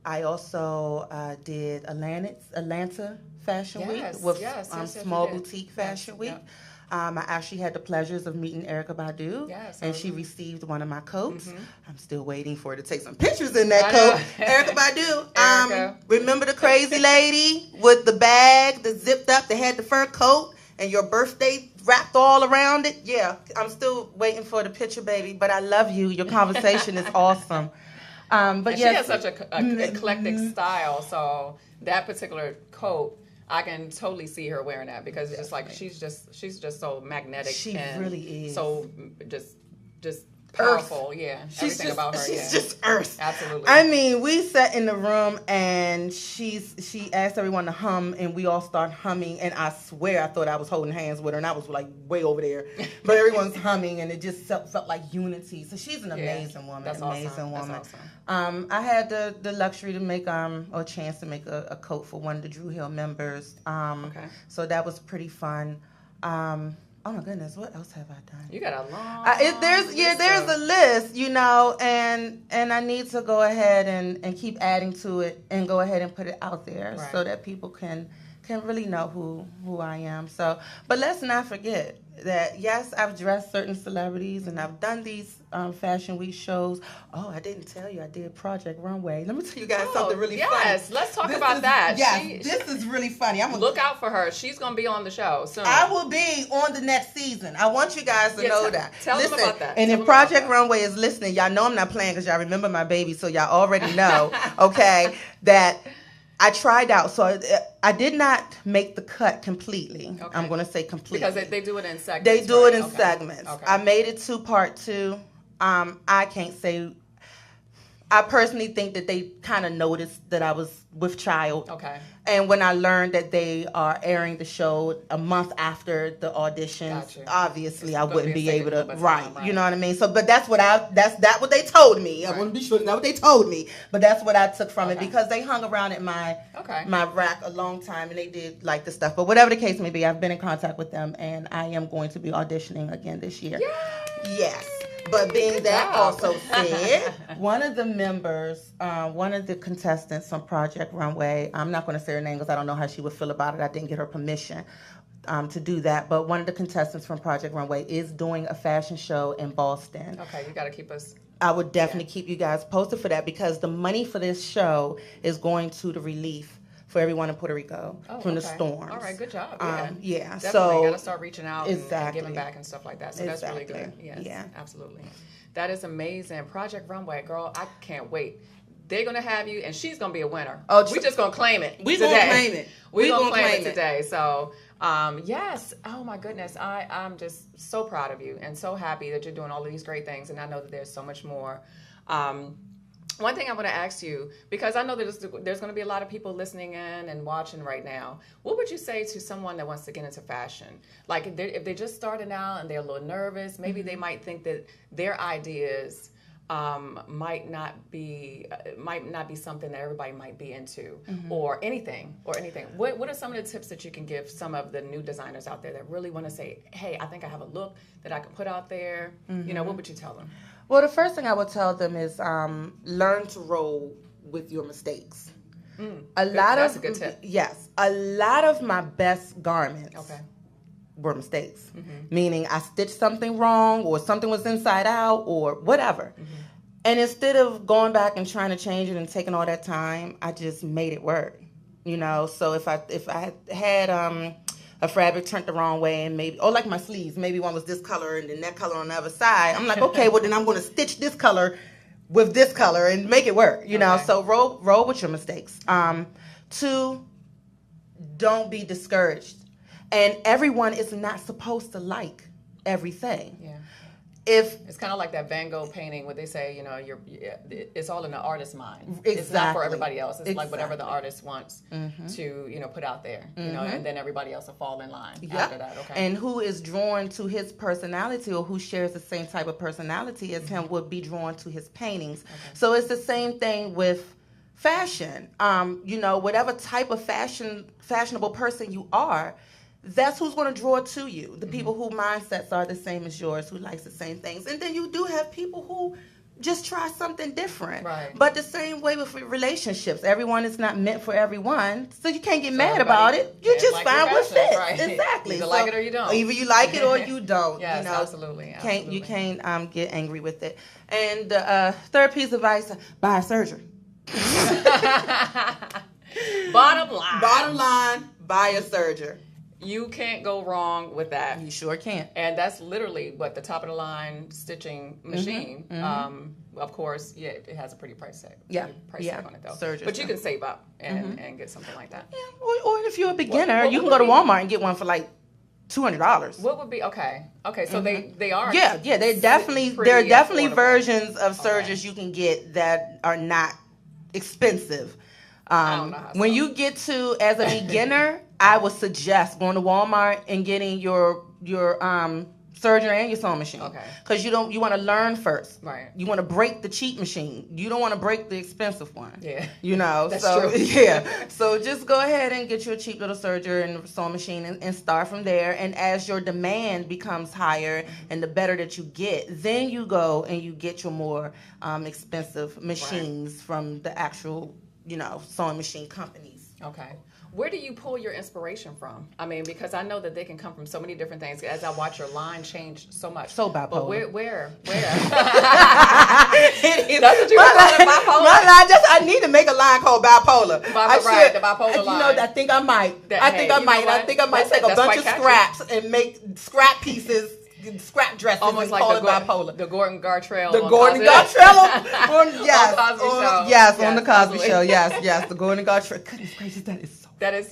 I also did Atlanta Fashion Yes, Week with yes, yes, you Small did. Boutique Yes, Fashion Week. yep. I actually had the pleasures of meeting Erykah Badu, Yes, I and she remember. received one of my coats. Mhm. I'm still waiting for her to take some pictures in that I coat. know. Erykah Badu. Erykah. Remember the crazy lady with the bag that zipped up that had the fur coat and your birthday wrapped all around it? Yeah, I'm still waiting for the picture, baby. But I love you. Your conversation is awesome. But And yes, she has such a eclectic style, so that particular coat, I can totally see her wearing that because it's just like she's just so magnetic. She and really is. so just powerful. Yeah, She's everything just, about her. she's Yeah, just earth. absolutely. I mean, we sat in the room and she asked everyone to hum, and we all start humming. And I swear, I thought I was holding hands with her, and I was like way over there. But everyone's humming, and it just felt like unity. So she's an amazing woman. That's amazing awesome. woman. That's awesome. I had the luxury to make or chance to make a coat for one of the Drew Hill members. Okay. So that was pretty fun. Oh my goodness, what else have I done? You got a long. There's a list, and I need to go ahead and keep adding to it and go ahead and put it out there Right. so that people can really know who I am. So, but let's not forget that yes, I've dressed certain celebrities and I've done these Fashion Week shows. Oh, I didn't tell you I did Project Runway. Let me tell you guys something really funny. Yes, let's talk about that. Yes, this is really funny. Look out for her. She's gonna be on the show soon. I will be on the next season. I want you guys to know that. Tell them Listen, about that. And Tell if them about Project that. Runway is listening, y'all know I'm not playing because y'all remember my baby, so y'all already know, okay, that I tried out. So I did not make the cut completely. Okay. I'm going to say completely. because they do it in segments. They do right? it in Okay. segments. Okay. I made it to part 2. I can't say. I personally think that they kind of noticed that I was with child. Okay. And when I learned that they are airing the show a month after the auditions, Gotcha. obviously It's I gonna wouldn't be be a able to. second little bit of time, You right. know what I mean? So, but that's what what they told me. I Right. wouldn't be sure that's what they told me, but that's what I took from it Okay. because they hung around at my Okay. my rack a long time and they did like the stuff. But whatever the case may be, I've been in contact with them and I am going to be auditioning again this year. Yes. But being Good that job. also said, one of the members, one of the contestants on Project Runway, I'm not going to say her name because I don't know how she would feel about it. I didn't get her permission to do that. But one of the contestants from Project Runway is doing a fashion show in Boston. Okay, you got to keep us. I would definitely keep you guys posted for that because the money for this show is going to the relief for everyone in Puerto Rico from the okay. storms. All right, good job. Yeah, Definitely so got to start reaching out and Exactly. giving back and stuff like that. So that's really good. Exactly. Yes, Yeah. absolutely. That is amazing. Project Runway, girl, I can't wait. They're gonna have you, and she's gonna be a winner. Oh, we just gonna claim it. We today. gonna claim it. We We gonna gonna claim claim it it. today. So, yes. Oh my goodness, I'm just so proud of you and so happy that you're doing all of these great things. And I know that there's so much more. One thing I want to ask you, because I know that there's going to be a lot of people listening in and watching right now. What would you say to someone that wants to get into fashion? Like if they're just starting out and they're a little nervous, maybe they might think that their ideas might not be something that everybody might be into, or anything. What are some of the tips that you can give some of the new designers out there that really want to say, hey, I think I have a look that I can put out there? You know, what would you tell them? Well, the first thing I would tell them is learn to roll with your mistakes. That's a good tip. Yes, a lot of my best garments Okay. were mistakes. Meaning I stitched something wrong or something was inside out or whatever. And instead of going back and trying to change it and taking all that time, I just made it work. You know, so if I had a fabric turned the wrong way and maybe, or like my sleeves, maybe one was this color and then that color on the other side. I'm like, okay, well then I'm going to stitch this color with this color and make it work, you know. Okay. So roll with your mistakes. 2, don't be discouraged. And everyone is not supposed to like everything. Yeah. If It's kind of like that Van Gogh painting where they say, you know, it's all in the artist's mind. Exactly. It's not for everybody else. It's like whatever the Exactly. artist wants to, you know, put out there, you know, and then everybody else will fall in line after that. Okay. And who is drawn to his personality or who shares the same type of personality as him would be drawn to his paintings. So it's the same thing with fashion. You know, whatever type of fashionable person you are, that's who's going to draw to you. The people whose mindsets are the same as yours, who likes the same things. And then you do have people who just try something different. Right. But the same way with relationships. Everyone is not meant for everyone. So you can't get mad about it. You just like find your what fashion, fits. right. Exactly. Either like it or you don't. Either you like it or you don't. Yes, you know, absolutely. You can't get angry with it. And third piece of advice, buy surgery. Bottom line. Bottom line, buy a surgery. You can't go wrong with that. You sure can't. And that's literally what the top of the line stitching machine. Of course, yeah, it has a pretty price tag. Price tag on it though. Surgery But you can save up and get something like that. Yeah. Or if you're a beginner, What you can would go to be- Walmart and get one for like $200. What would be okay? So they are Yeah, they're definitely pretty there are definitely affordable. versions of surgeries you can get that are not expensive. don't know how When you get to as a beginner, I would suggest going to Walmart and getting your surgery and your sewing machine. Okay. Because you want to learn first. Right. You want to break the cheap machine. You don't want to break the expensive one. Yeah. You know. That's so true. yeah. So just go ahead and get you a cheap little surgery and sewing machine and start from there. And as your demand becomes higher and the better that you get, then you go and you get your more expensive machines from the actual, you know, sewing machine companies. Okay. Where do you pull your inspiration from? I mean, because I know that they can come from so many different things. As I watch your line change so much. So bipolar. But where? It is. That's what you were calling bipolar? My line, I need to make a line called bipolar. The bipolar You know, line. I think I might. That- I hey, think I you might. know I what? think I might take a That's bunch quite of catchy. scraps and make scrap pieces, scrap dresses, Almost and like call the it bipolar. The Gordon Gartrell. The on Gordon Cosby. Gartrell on Cosby Show. yes, on the Cosby Cosby. Show. Yes, the Gordon Gartrell. Goodness gracious, that is so. That is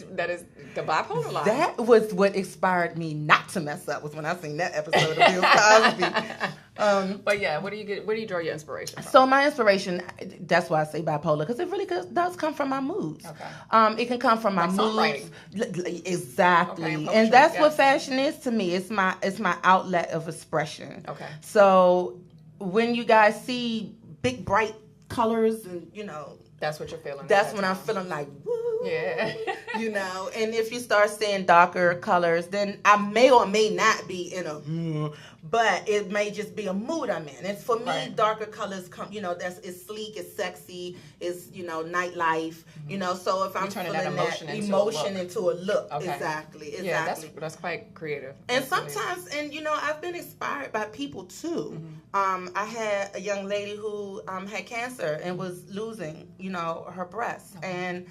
the bipolar line. That was what inspired me not to mess up. Was when I seen that episode of Bill Cosby. But yeah, where do you draw your inspiration from? So my inspiration, that's why I say bipolar, because it really does come from my moods. Okay. It can come from my Like moods. songwriting. Exactly. Okay, and And poetry, that's what yes. fashion is to me. It's my outlet of expression. Okay. So when you guys see big bright colors and, you know, That's what you're feeling. that's at when that I'm time. feeling like, woo. Yeah. You know, and if you start seeing darker colors, then I may or may not be in a, but it may just be a mood I'm in. And for me, Right. darker colors come, you know, it's sleek, it's sexy, it's, you know, nightlife, you know. So if I'm turning feeling that that emotion into a look, Okay. exactly. Yeah, that's quite creative. And That's really- sometimes, and you know, I've been inspired by people too. I had a young lady who had cancer and was losing, you know, her breast. And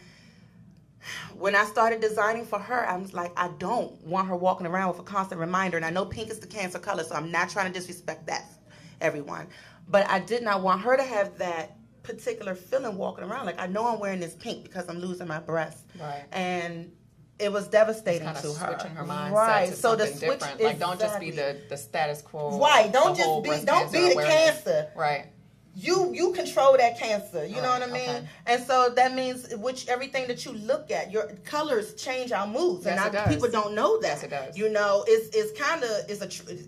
when I started designing for her, I was like, I don't want her walking around with a constant reminder. And I know pink is the cancer color, so I'm not trying to disrespect that, everyone. But I did not want her to have that particular feeling walking around. Like, I know I'm wearing this pink because I'm losing my breast. Right. And it was devastating Kind of to her. switching her mindset right. to So the something switch different. Like, don't just be exactly. the status quo. Right. Don't the whole just be. breast Don't be cancer the awareness. cancer. Right. You control that cancer. You know Right, what I mean? okay. And so that means everything that you look at, your colors change our moods, Yes, it and does. people don't know that. Yes, it does. You know, it's kind of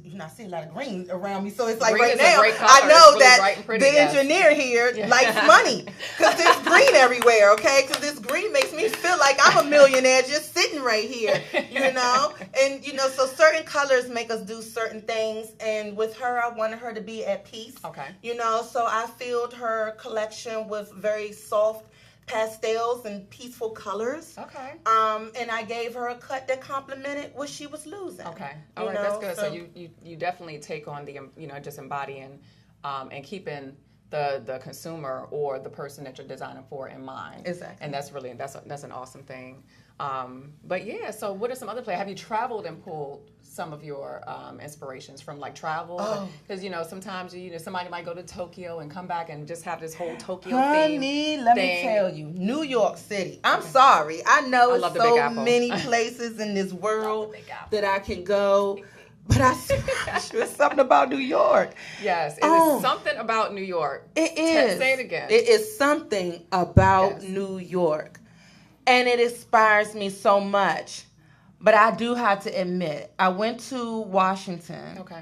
you know, I see a lot of green around me, so it's like Green right is a now great color. I It's know really that bright and pretty, the yes. engineer here likes money because there's green everywhere. Okay, because this green makes me feel like I'm a millionaire just sitting right here. You know, and you know, so certain colors make us do certain things, and with her, I wanted her to be at peace. Okay. You know, so I filled her collection with very soft pastels and peaceful colors. Okay. And I gave her a cut that complemented what she was losing. Okay. You All right. know, That's good. So so- you definitely take on the, you know, just embodying and keeping the consumer or the person that you're designing for in mind. Exactly. And that's really that's an awesome thing. But yeah, so what are some other places? Have you traveled and pulled some of your inspirations from like travel? Because sometimes somebody might go to Tokyo and come back and just have this whole Tokyo theme. Let me tell you, New York City. I'm sorry, I know love the so Big Apple. many places in this world Big Apple. that I can go, but there's something about New York. Yes, it is something about New York. It is. Say it again. It is something about Yes. New York. And it inspires me so much. But I do have to admit, I went to Washington. Okay.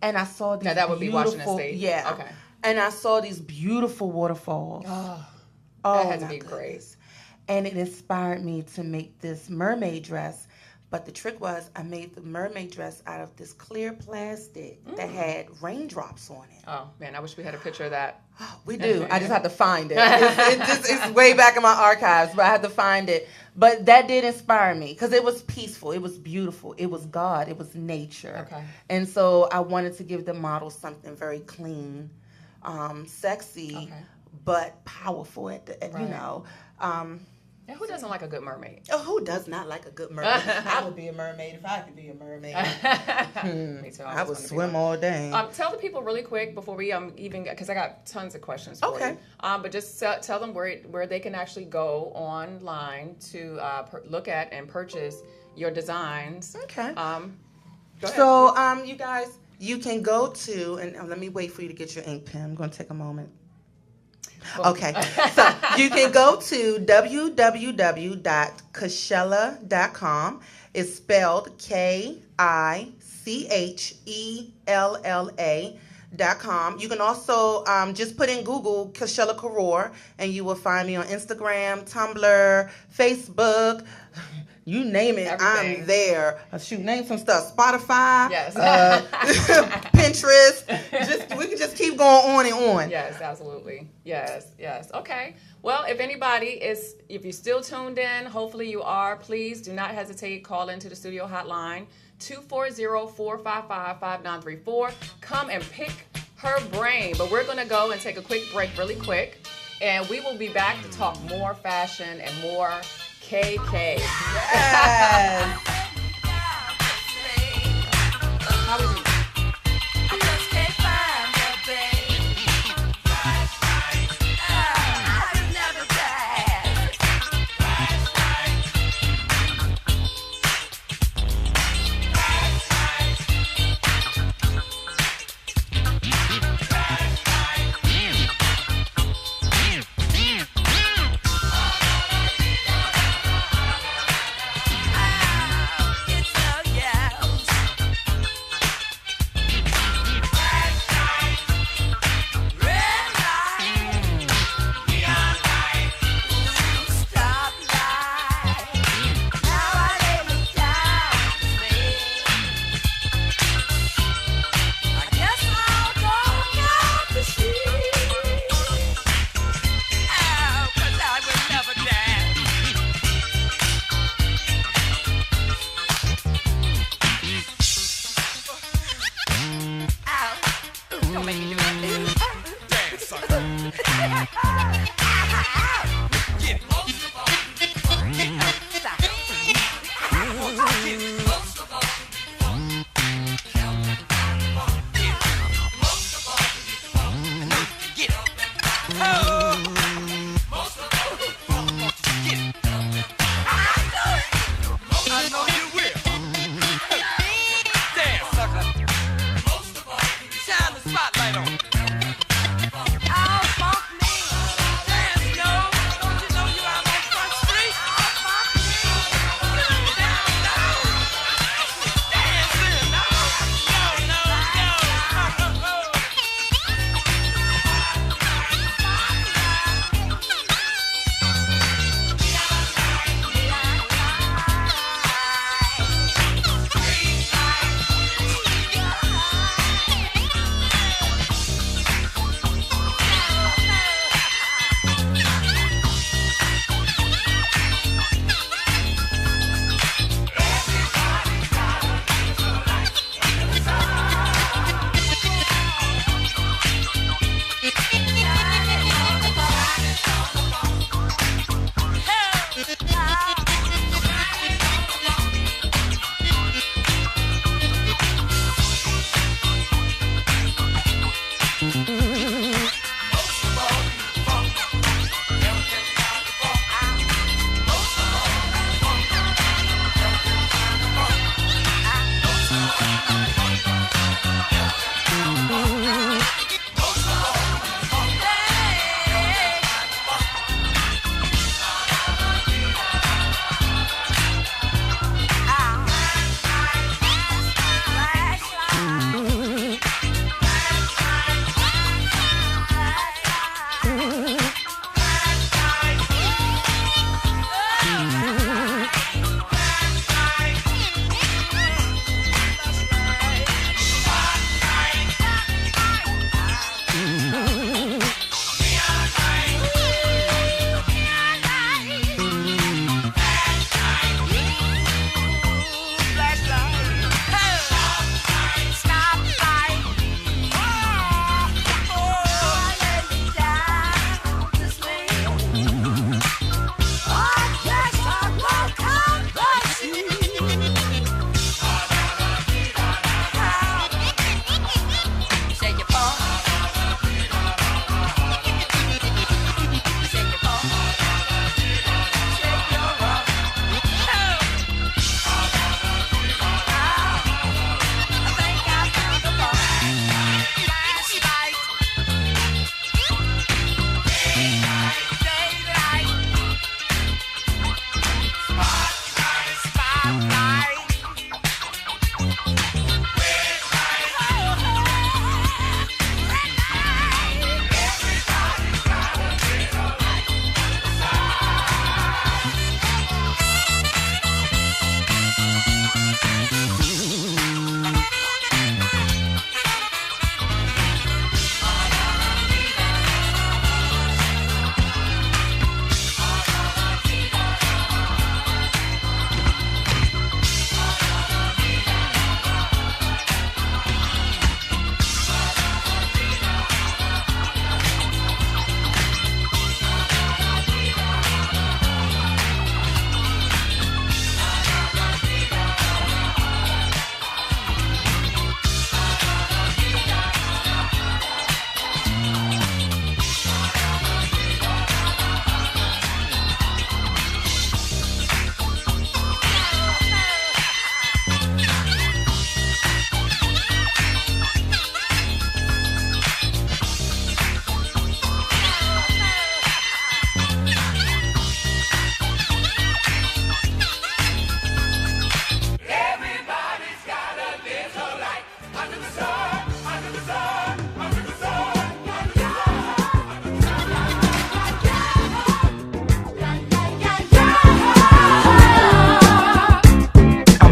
And I saw these Now that would be Washington beautiful- State. Yeah. Okay. And I saw these beautiful waterfalls. Oh, Oh, that had to my be great. goodness. And it inspired me to make this mermaid dress. But the trick was I made the mermaid dress out of this clear plastic that had raindrops on it. Oh man, I wish we had a picture of that. Oh, we do. I just have to find it. It's way back in my archives, but I had to find it. But that did inspire me because it was peaceful. It was beautiful. It was God. It was nature. Okay. And so I wanted to give the model something very clean, sexy, but powerful Yeah, who doesn't like a good mermaid? Oh, who does not like a good mermaid? I would be a mermaid if I could be a mermaid. Me too. I would wanna be swim one. all day. Tell the people really quick before we even because I got tons of questions for Okay. you. But just tell them where they can actually go online to look at and purchase your designs. Okay. Go ahead. So, you guys, you can go to, and let me wait for you to get your ink pen. I'm going to take a moment. Okay, so you can go to www.Kichella.com. It's spelled KICHELLA.com. You can also just put in Google Kichella KaRoar, and you will find me on Instagram, Tumblr, Facebook. You name it, Everything. I'm there. Shoot, name some stuff. Spotify, Yes. Pinterest. We can just keep going on and on. Yes, absolutely. Yes. Okay. Well, if you're still tuned in, hopefully you are, please do not hesitate. Call into the studio hotline, 240-455-5934. Come and pick her brain. But we're going to go and take a quick break really quick. And we will be back to talk more fashion and more KK. Yes. How was you? Shine the spotlight on. Oh, funk me.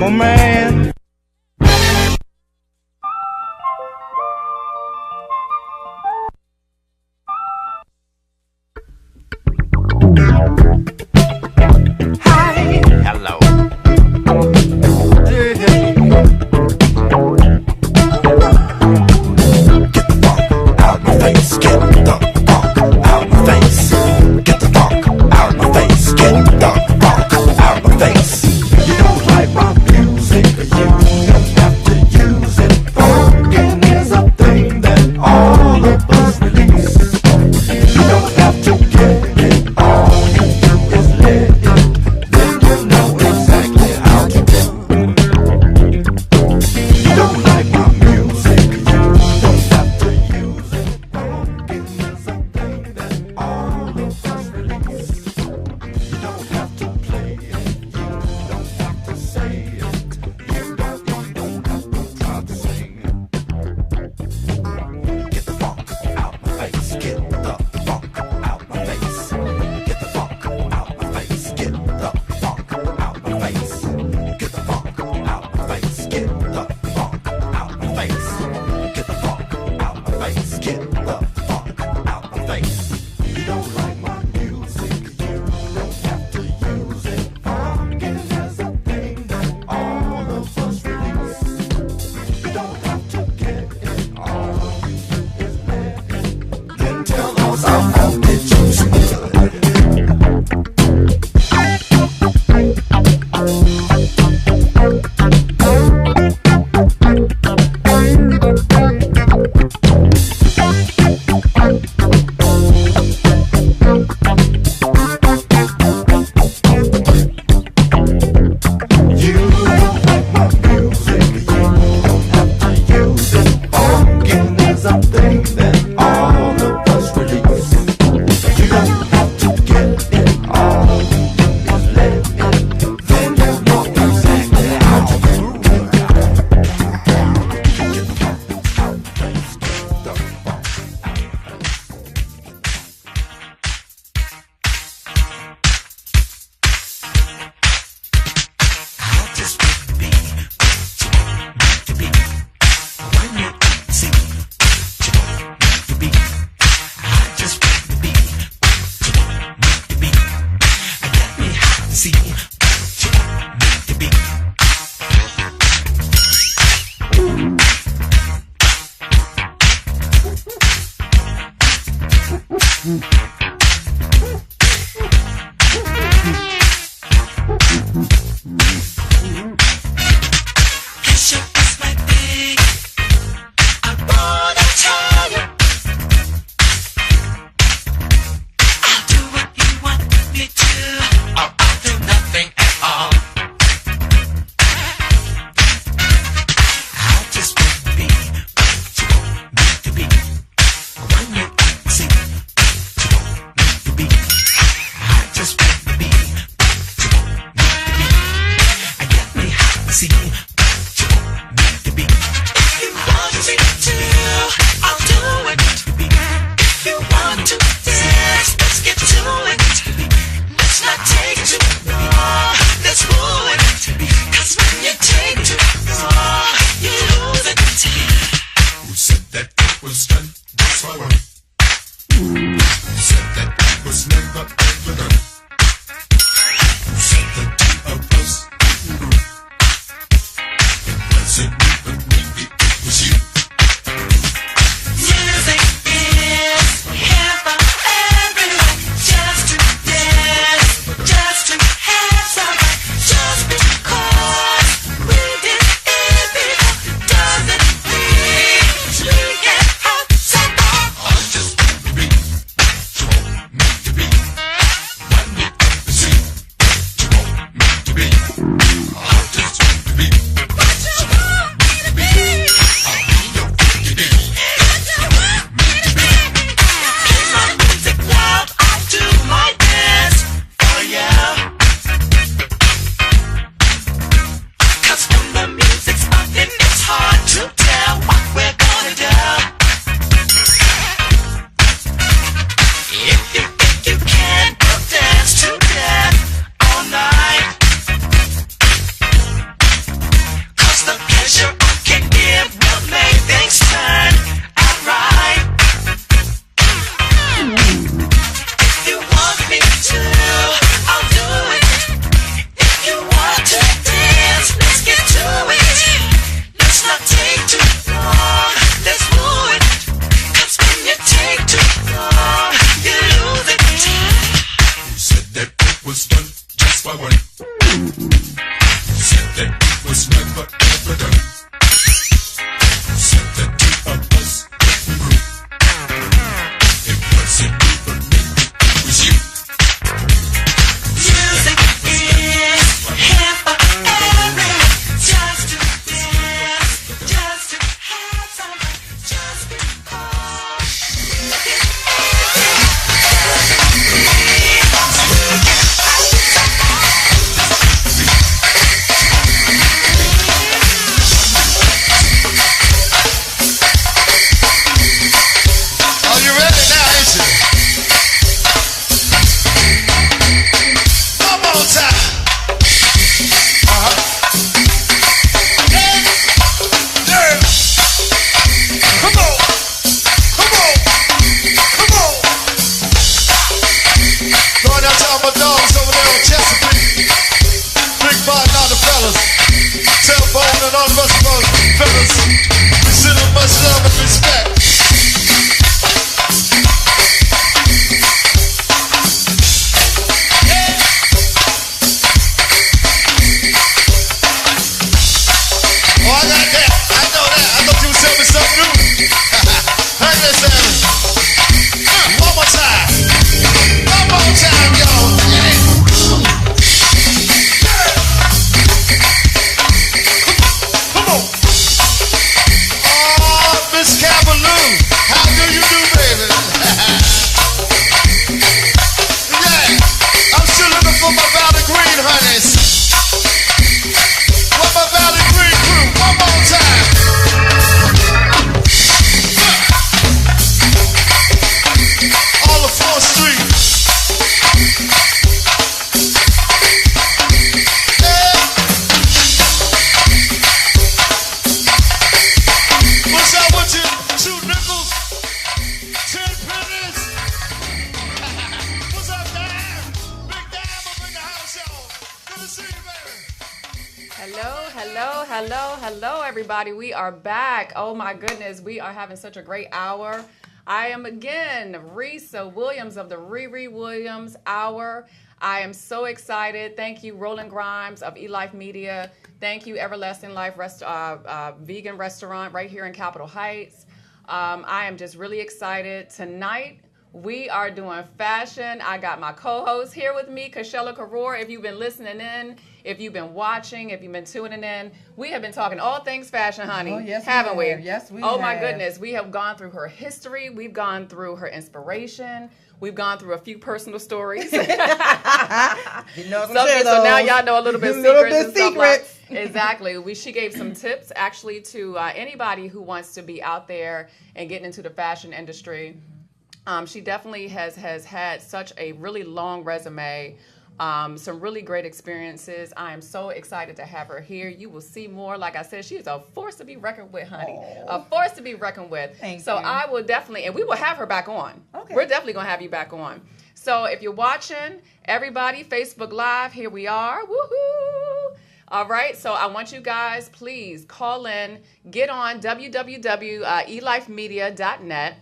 a man. Hi. Hello. Hello, everybody. We are back. Oh, my goodness. We are having such a great hour. I am again Risa Williams of the ReRe Williams Hour. I am so excited. Thank you, Roland Grimes of eLife Media. Thank you, Everlasting Life Vegan Restaurant right here in Capitol Heights. I am just really excited. Tonight, we are doing fashion. I got my co-host here with me, Kichella, KaRoar. If you've been listening in, if you've been watching, if you've been tuning in, we have been talking all things fashion, honey. Oh, yes, haven't we? Yes, we Oh, have. my goodness. We have gone through her history. We've gone through her inspiration. We've gone through a few personal stories. You know, So now y'all know a little bit of secrets and stuff secrets. Exactly. She gave some tips actually to anybody who wants to be out there and getting into the fashion industry. She definitely has had such a really long resume, some really great experiences. I am so excited to have her here. You will see more. Like I said, she is a force to be reckoned with, honey. Aww. A force to be reckoned with. Thank so you. I will definitely, and we will have her back on. Okay. We're definitely going to have you back on. So if you're watching, everybody, Facebook Live, here we are. Woohoo! All right, so I want you guys, please call in, get on www.elifemedia.net.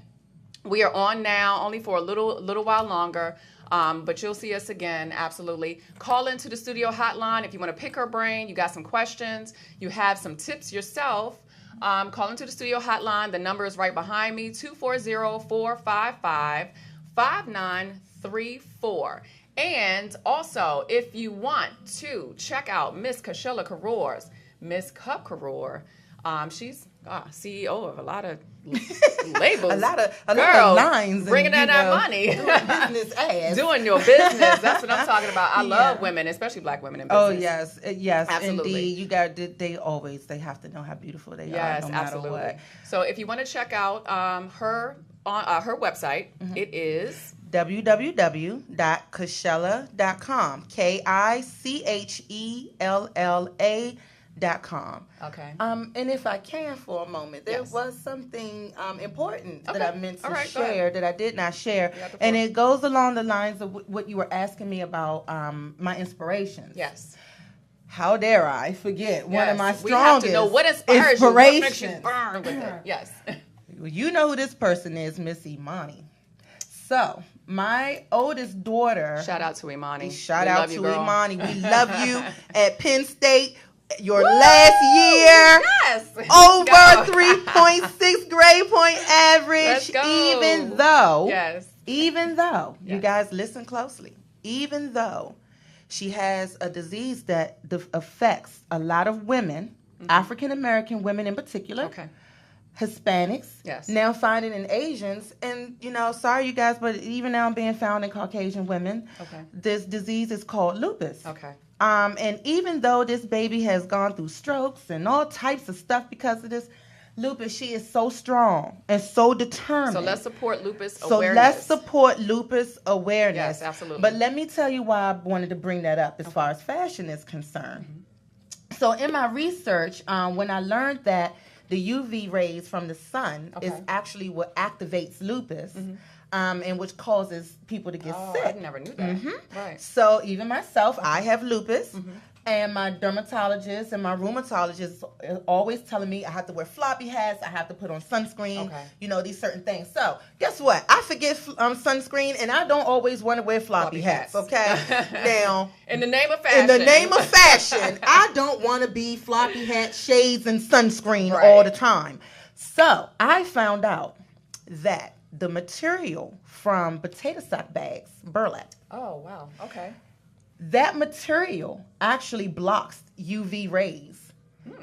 We are on now, only for a little while longer, but you'll see us again, absolutely. Call into the studio hotline if you want to pick her brain, you got some questions, you have some tips yourself. Call into the studio hotline. The number is right behind me, 240-455-5934. And also, if you want to check out Miss Kichella KaRoar's Miss Cup KaRoar, she's CEO of a lot of labels. a lot of Girl, lines. bringing in that money. Doing business ads. Doing your business. That's what I'm talking about. I love Yeah. women, especially black women in business. Oh yes, Absolutely. indeed. They have to know how beautiful they Yes, are, no matter absolutely. what. So if you want to check out her her website, it is www.kichella.com. KICHELLA.com. okay. And if I can for a moment, there Yes. was something important Okay. that I meant to All right, go share that I did not share. You got the And floor. it goes along the lines of what you were asking me about my inspirations. Yes. How dare I forget one of my Yes. We have strongest to know what inspires you, what makes you inspirations. burn with it. Yes. You know who this person is, Miss Imani. So, my oldest daughter. Shout out to Imani. Shout We out love you, to girl. Imani. We love you at Penn State. Your last year. Yes. Over 3.6 grade point average. Let's go. Even though, Yes. you guys listen closely, even though she has a disease that affects a lot of women, African American women in particular, Okay. Hispanics, Yes. now finding in Asians, and sorry you guys, but even now being found in Caucasian women. Okay. This disease is called lupus. Okay. And even though this baby has gone through strokes and all types of stuff because of this lupus, she is so strong and so determined. So let's support lupus So awareness. let's support lupus awareness. Yes, absolutely. But let me tell you why I wanted to bring that up as far as fashion is concerned. So in my research, when I learned that the UV rays from the sun is Okay. actually what activates lupus, and which causes people to get Oh, sick. I never knew that. Right. So even myself, I have lupus, and my dermatologist and my rheumatologist are always telling me I have to wear floppy hats, I have to put on sunscreen, Okay. these certain things. So guess what? I forget sunscreen, and I don't always want to wear floppy hats. Okay, now. In the name of fashion. In the name of fashion, I don't want to be floppy hat, shades, and sunscreen Right. all the time. So I found out that the material from potato sack bags, burlap, Oh, wow. Okay. that material actually blocks UV rays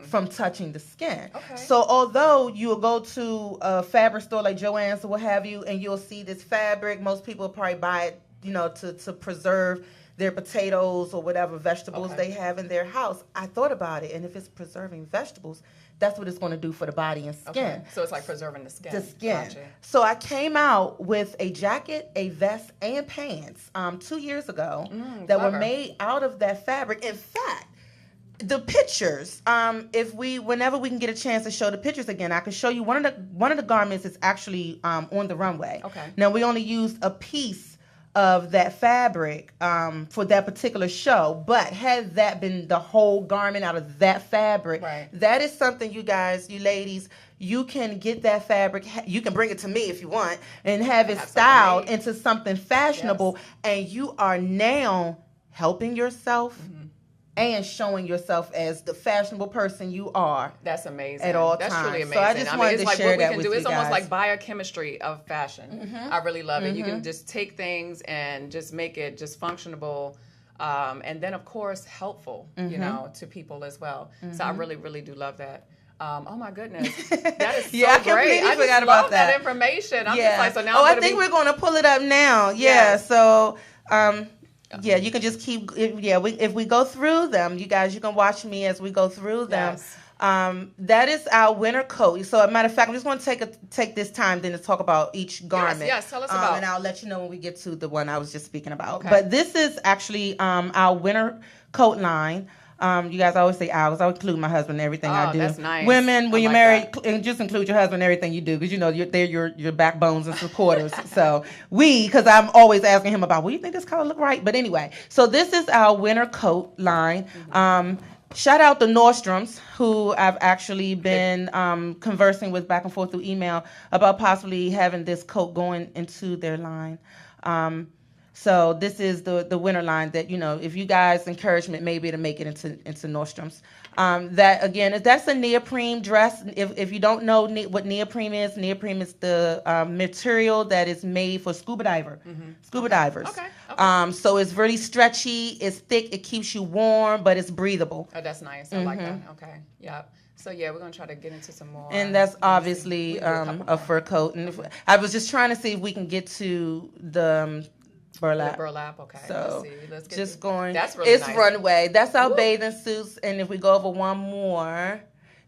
from touching the skin. Okay. So although you'll go to a fabric store like Joann's or what have you, and you'll see this fabric, most people will probably buy it, to preserve their potatoes or whatever vegetables Okay. they have in their house. I thought about it, and if it's preserving vegetables, that's what it's going to do for the body and skin. Okay. So it's like preserving the skin. The skin. Gotcha. So I came out with a jacket, a vest, and pants 2 years ago that clever. were made out of that fabric. In fact, the pictures, whenever we can get a chance to show the pictures again, I can show you one of the garments is actually on the runway. Okay. Now we only used a piece of that fabric for that particular show. But had that been the whole garment out of that fabric, that is something you guys, you ladies, you can get that fabric. You can bring it to me if you want and have it styled into something fashionable. Yes. And you are now helping yourself and showing yourself as the fashionable person you are. That's amazing. At all That's times. truly amazing. So I just wanted to share that with you guys. It's almost like biochemistry of fashion. I really love it. You can just take things and just make it just functionable. And then, of course, helpful, you know, to people as well. So I really, really do love that. Oh my goodness, that is so great! I forgot about that information. I'm just like, so now. I think we're going to pull it up now. Yeah. So, yeah, you can just keep. If we go through them, you guys, you can watch me as we go through them. Yes. That is our winter coat. So, as a matter of fact, I'm just going to take this time then to talk about each garment. Yes, tell us about. And I'll let you know when we get to the one I was just speaking about. Okay. But this is actually our winter coat line. You guys always say ours. I include my husband in everything I do. That's nice. Women, when you're married, just include your husband in everything you do because you know they're your backbones and supporters. So because I'm always asking him about, well, you think this color look right? But anyway, so this is our winter coat line. Shout out to Nordstrom's, who I've actually been conversing with back and forth through email about possibly having this coat going into their line. So this is the winter line that, you know, if you guys encouragement maybe to make it into Nordstrom's. That again, that's a neoprene dress. If you don't know what neoprene is the material that is made for scuba divers. Okay. So it's really stretchy, it's thick, it keeps you warm, but it's breathable. Oh, that's nice. I like that. Okay. Yep. So yeah, we're gonna try to get into some more. And that's obviously a fur coat. And I was just trying to see if we can get to the burlap. Okay. So let's get just going. That's really nice. It's runway. That's our bathing suits. And if we go over one more,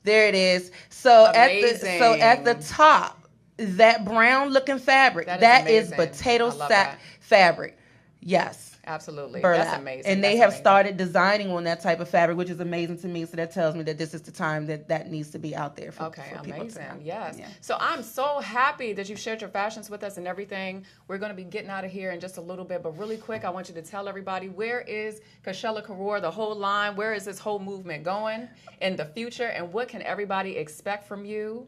there it is. So at the top, that brown looking fabric, that is potato sack fabric. Yes. Absolutely. Burlap. That's amazing. And they have started designing on that type of fabric, which is amazing to me. So that tells me that this is the time that needs to be out there for people. Amazing. Yes. Yeah. So I'm so happy that you shared your fashions with us and everything. We're going to be getting out of here in just a little bit, but really quick, I want you to tell everybody, where is Kichella KaRoar, the whole line? Where is this whole movement going in the future? And what can everybody expect from you?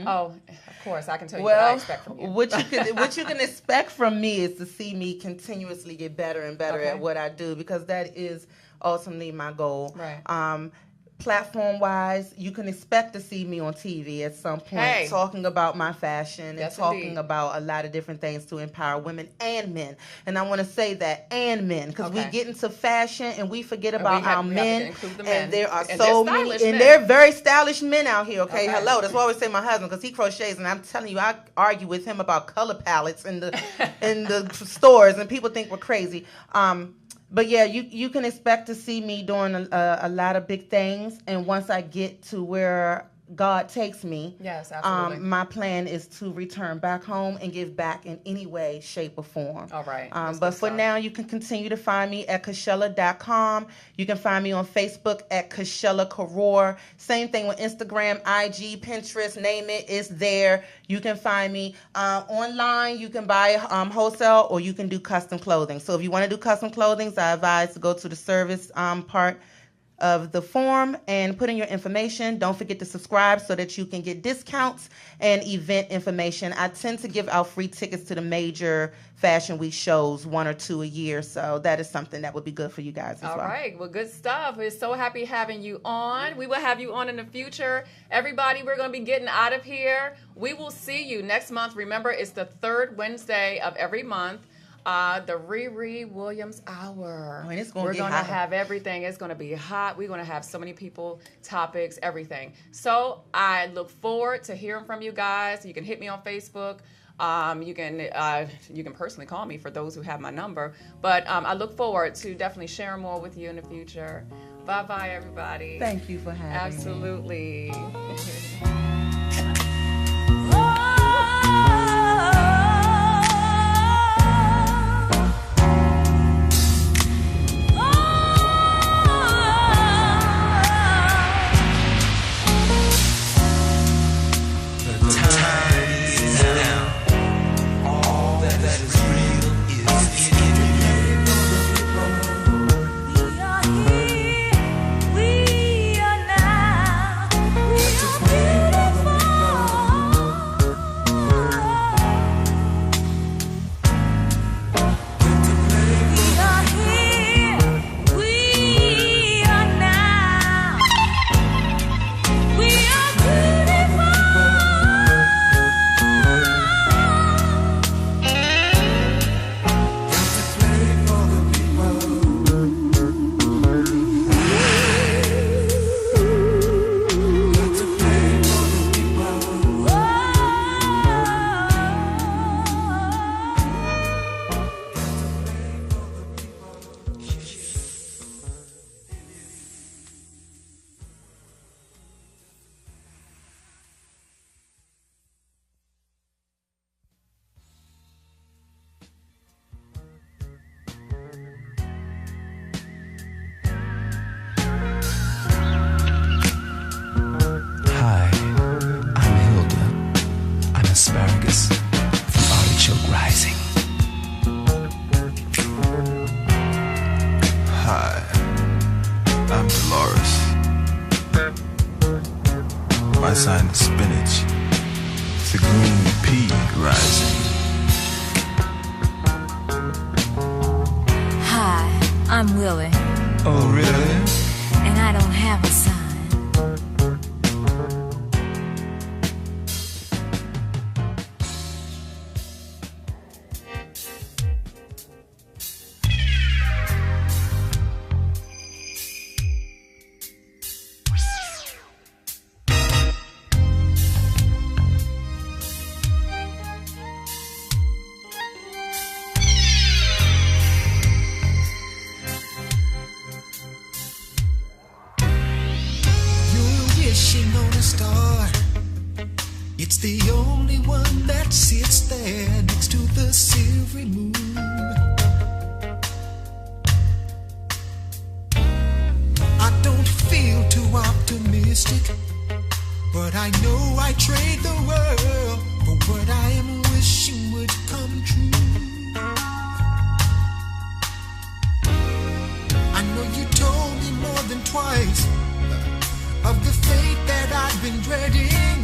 Oh, of course, I can tell you what I expect from you. What you can expect from me is to see me continuously get better and better at what I do, because that is ultimately my goal. Right. Platform-wise, you can expect to see me on TV at some point talking about my fashion and talking about a lot of different things to empower women and men. And I want to say that, and men, because we get into fashion and we forget about our men. And there are so many, and they're very stylish men out here, okay? Hello, that's why I always say my husband, because he crochets, and I'm telling you, I argue with him about color palettes in the stores, and people think we're crazy. But yeah, you can expect to see me doing a lot of big things. And once I get to where God takes me, yes, absolutely. My plan is to return back home and give back in any way, shape, or form. All right. But for now, you can continue to find me at Kichella.com. You can find me on Facebook at Kichella KaRoar. Same thing with Instagram, IG, Pinterest, name it, it's there. You can find me online. You can buy wholesale, or you can do custom clothing. So if you want to do custom clothing, I advise to go to the service part of the form and put in your information. Don't forget to subscribe so that you can get discounts and event information. I tend to give out free tickets to the major Fashion Week shows, 1 or 2 a year. So that is something that would be good for you guys as well. All right. Well, good stuff. We're so happy having you on. We will have you on in the future. Everybody, we're going to be getting out of here. We will see you next month. Remember, it's the third Wednesday of every month. The ReRe Williams Hour. Oh, and we're going to have everything. It's going to be hot. We're going to have so many people, topics, everything. So I look forward to hearing from you guys. You can hit me on Facebook. You can personally call me for those who have my number. But I look forward to definitely sharing more with you in the future. Bye-bye, everybody. Thank you for having me. Absolutely. Time is now. All that is real is I'm Willie, Oh, really? and I don't have a sign. You're wishing on a star. It's the only one that sits there next to the silvery moon. I don't feel too optimistic, but I know I trade the world for what I am wishing would come true. I know you told me more than twice of the fate that I've been dreading.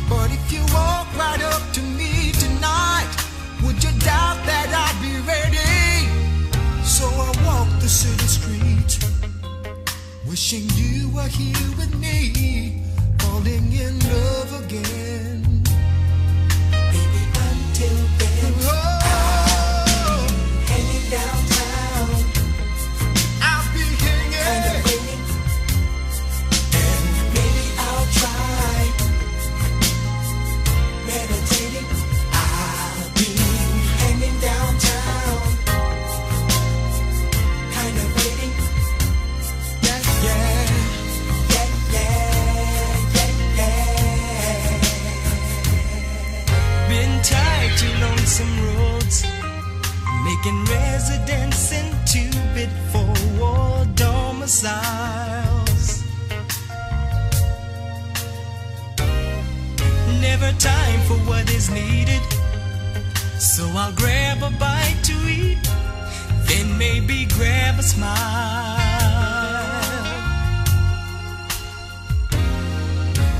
But if you walk right up to me tonight, would you doubt that I'd be ready? So I walk the city streets, wishing you were here with me, falling in love again. Baby, until then, hanging downtown, I'll be hanging. Kind of waiting. And maybe I'll try meditating. I'll be hanging downtown, kind of waiting. Yeah, yeah, yeah, yeah, yeah, yeah. Been tied to lonesome roads, making residence into bit for war domiciles. Never time for what is needed, so I'll grab a bite to eat, then maybe grab a smile.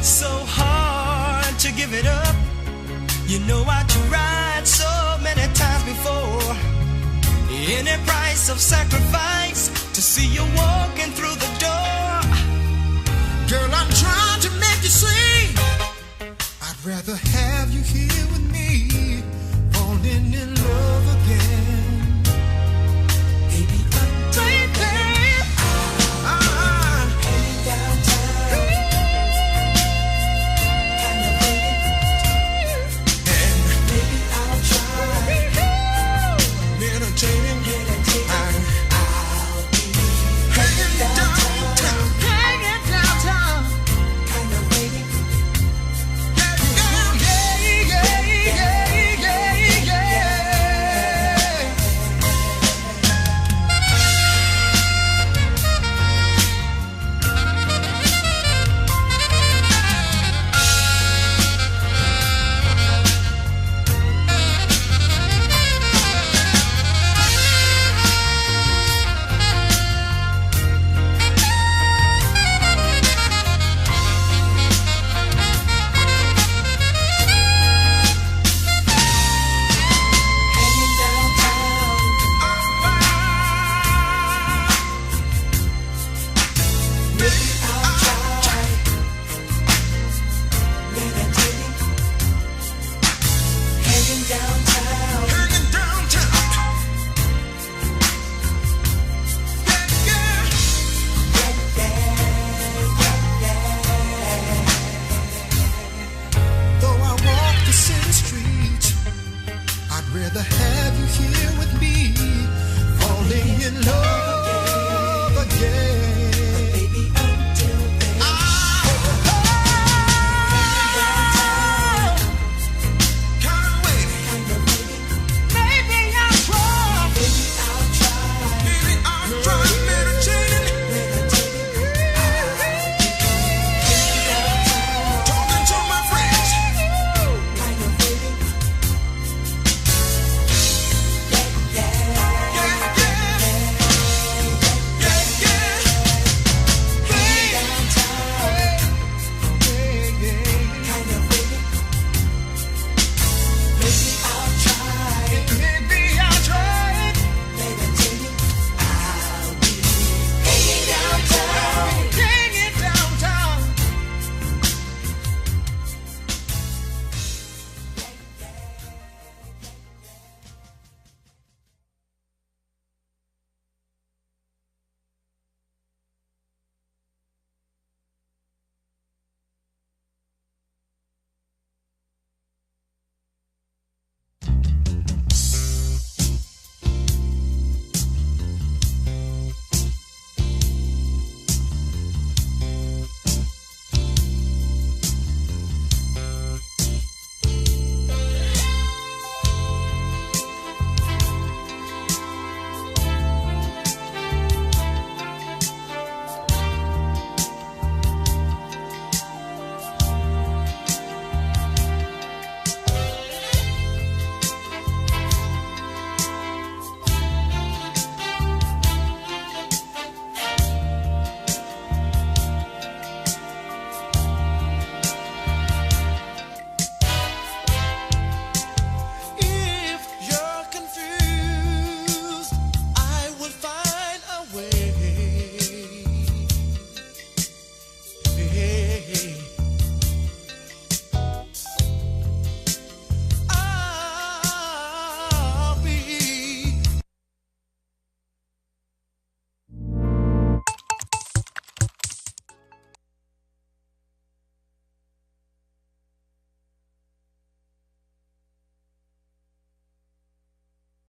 So hard to give it up, you know I tried so many times before. Any price of sacrifice to see you walking through the door. Girl, I'm trying to make you see I'd rather have you here with me, falling in love again. Baby, I'm heading downtown, kind of waiting. And maybe I'll try meditating. I'll be hanging downtown, kind of waiting. Rather have you here with me, falling in love again.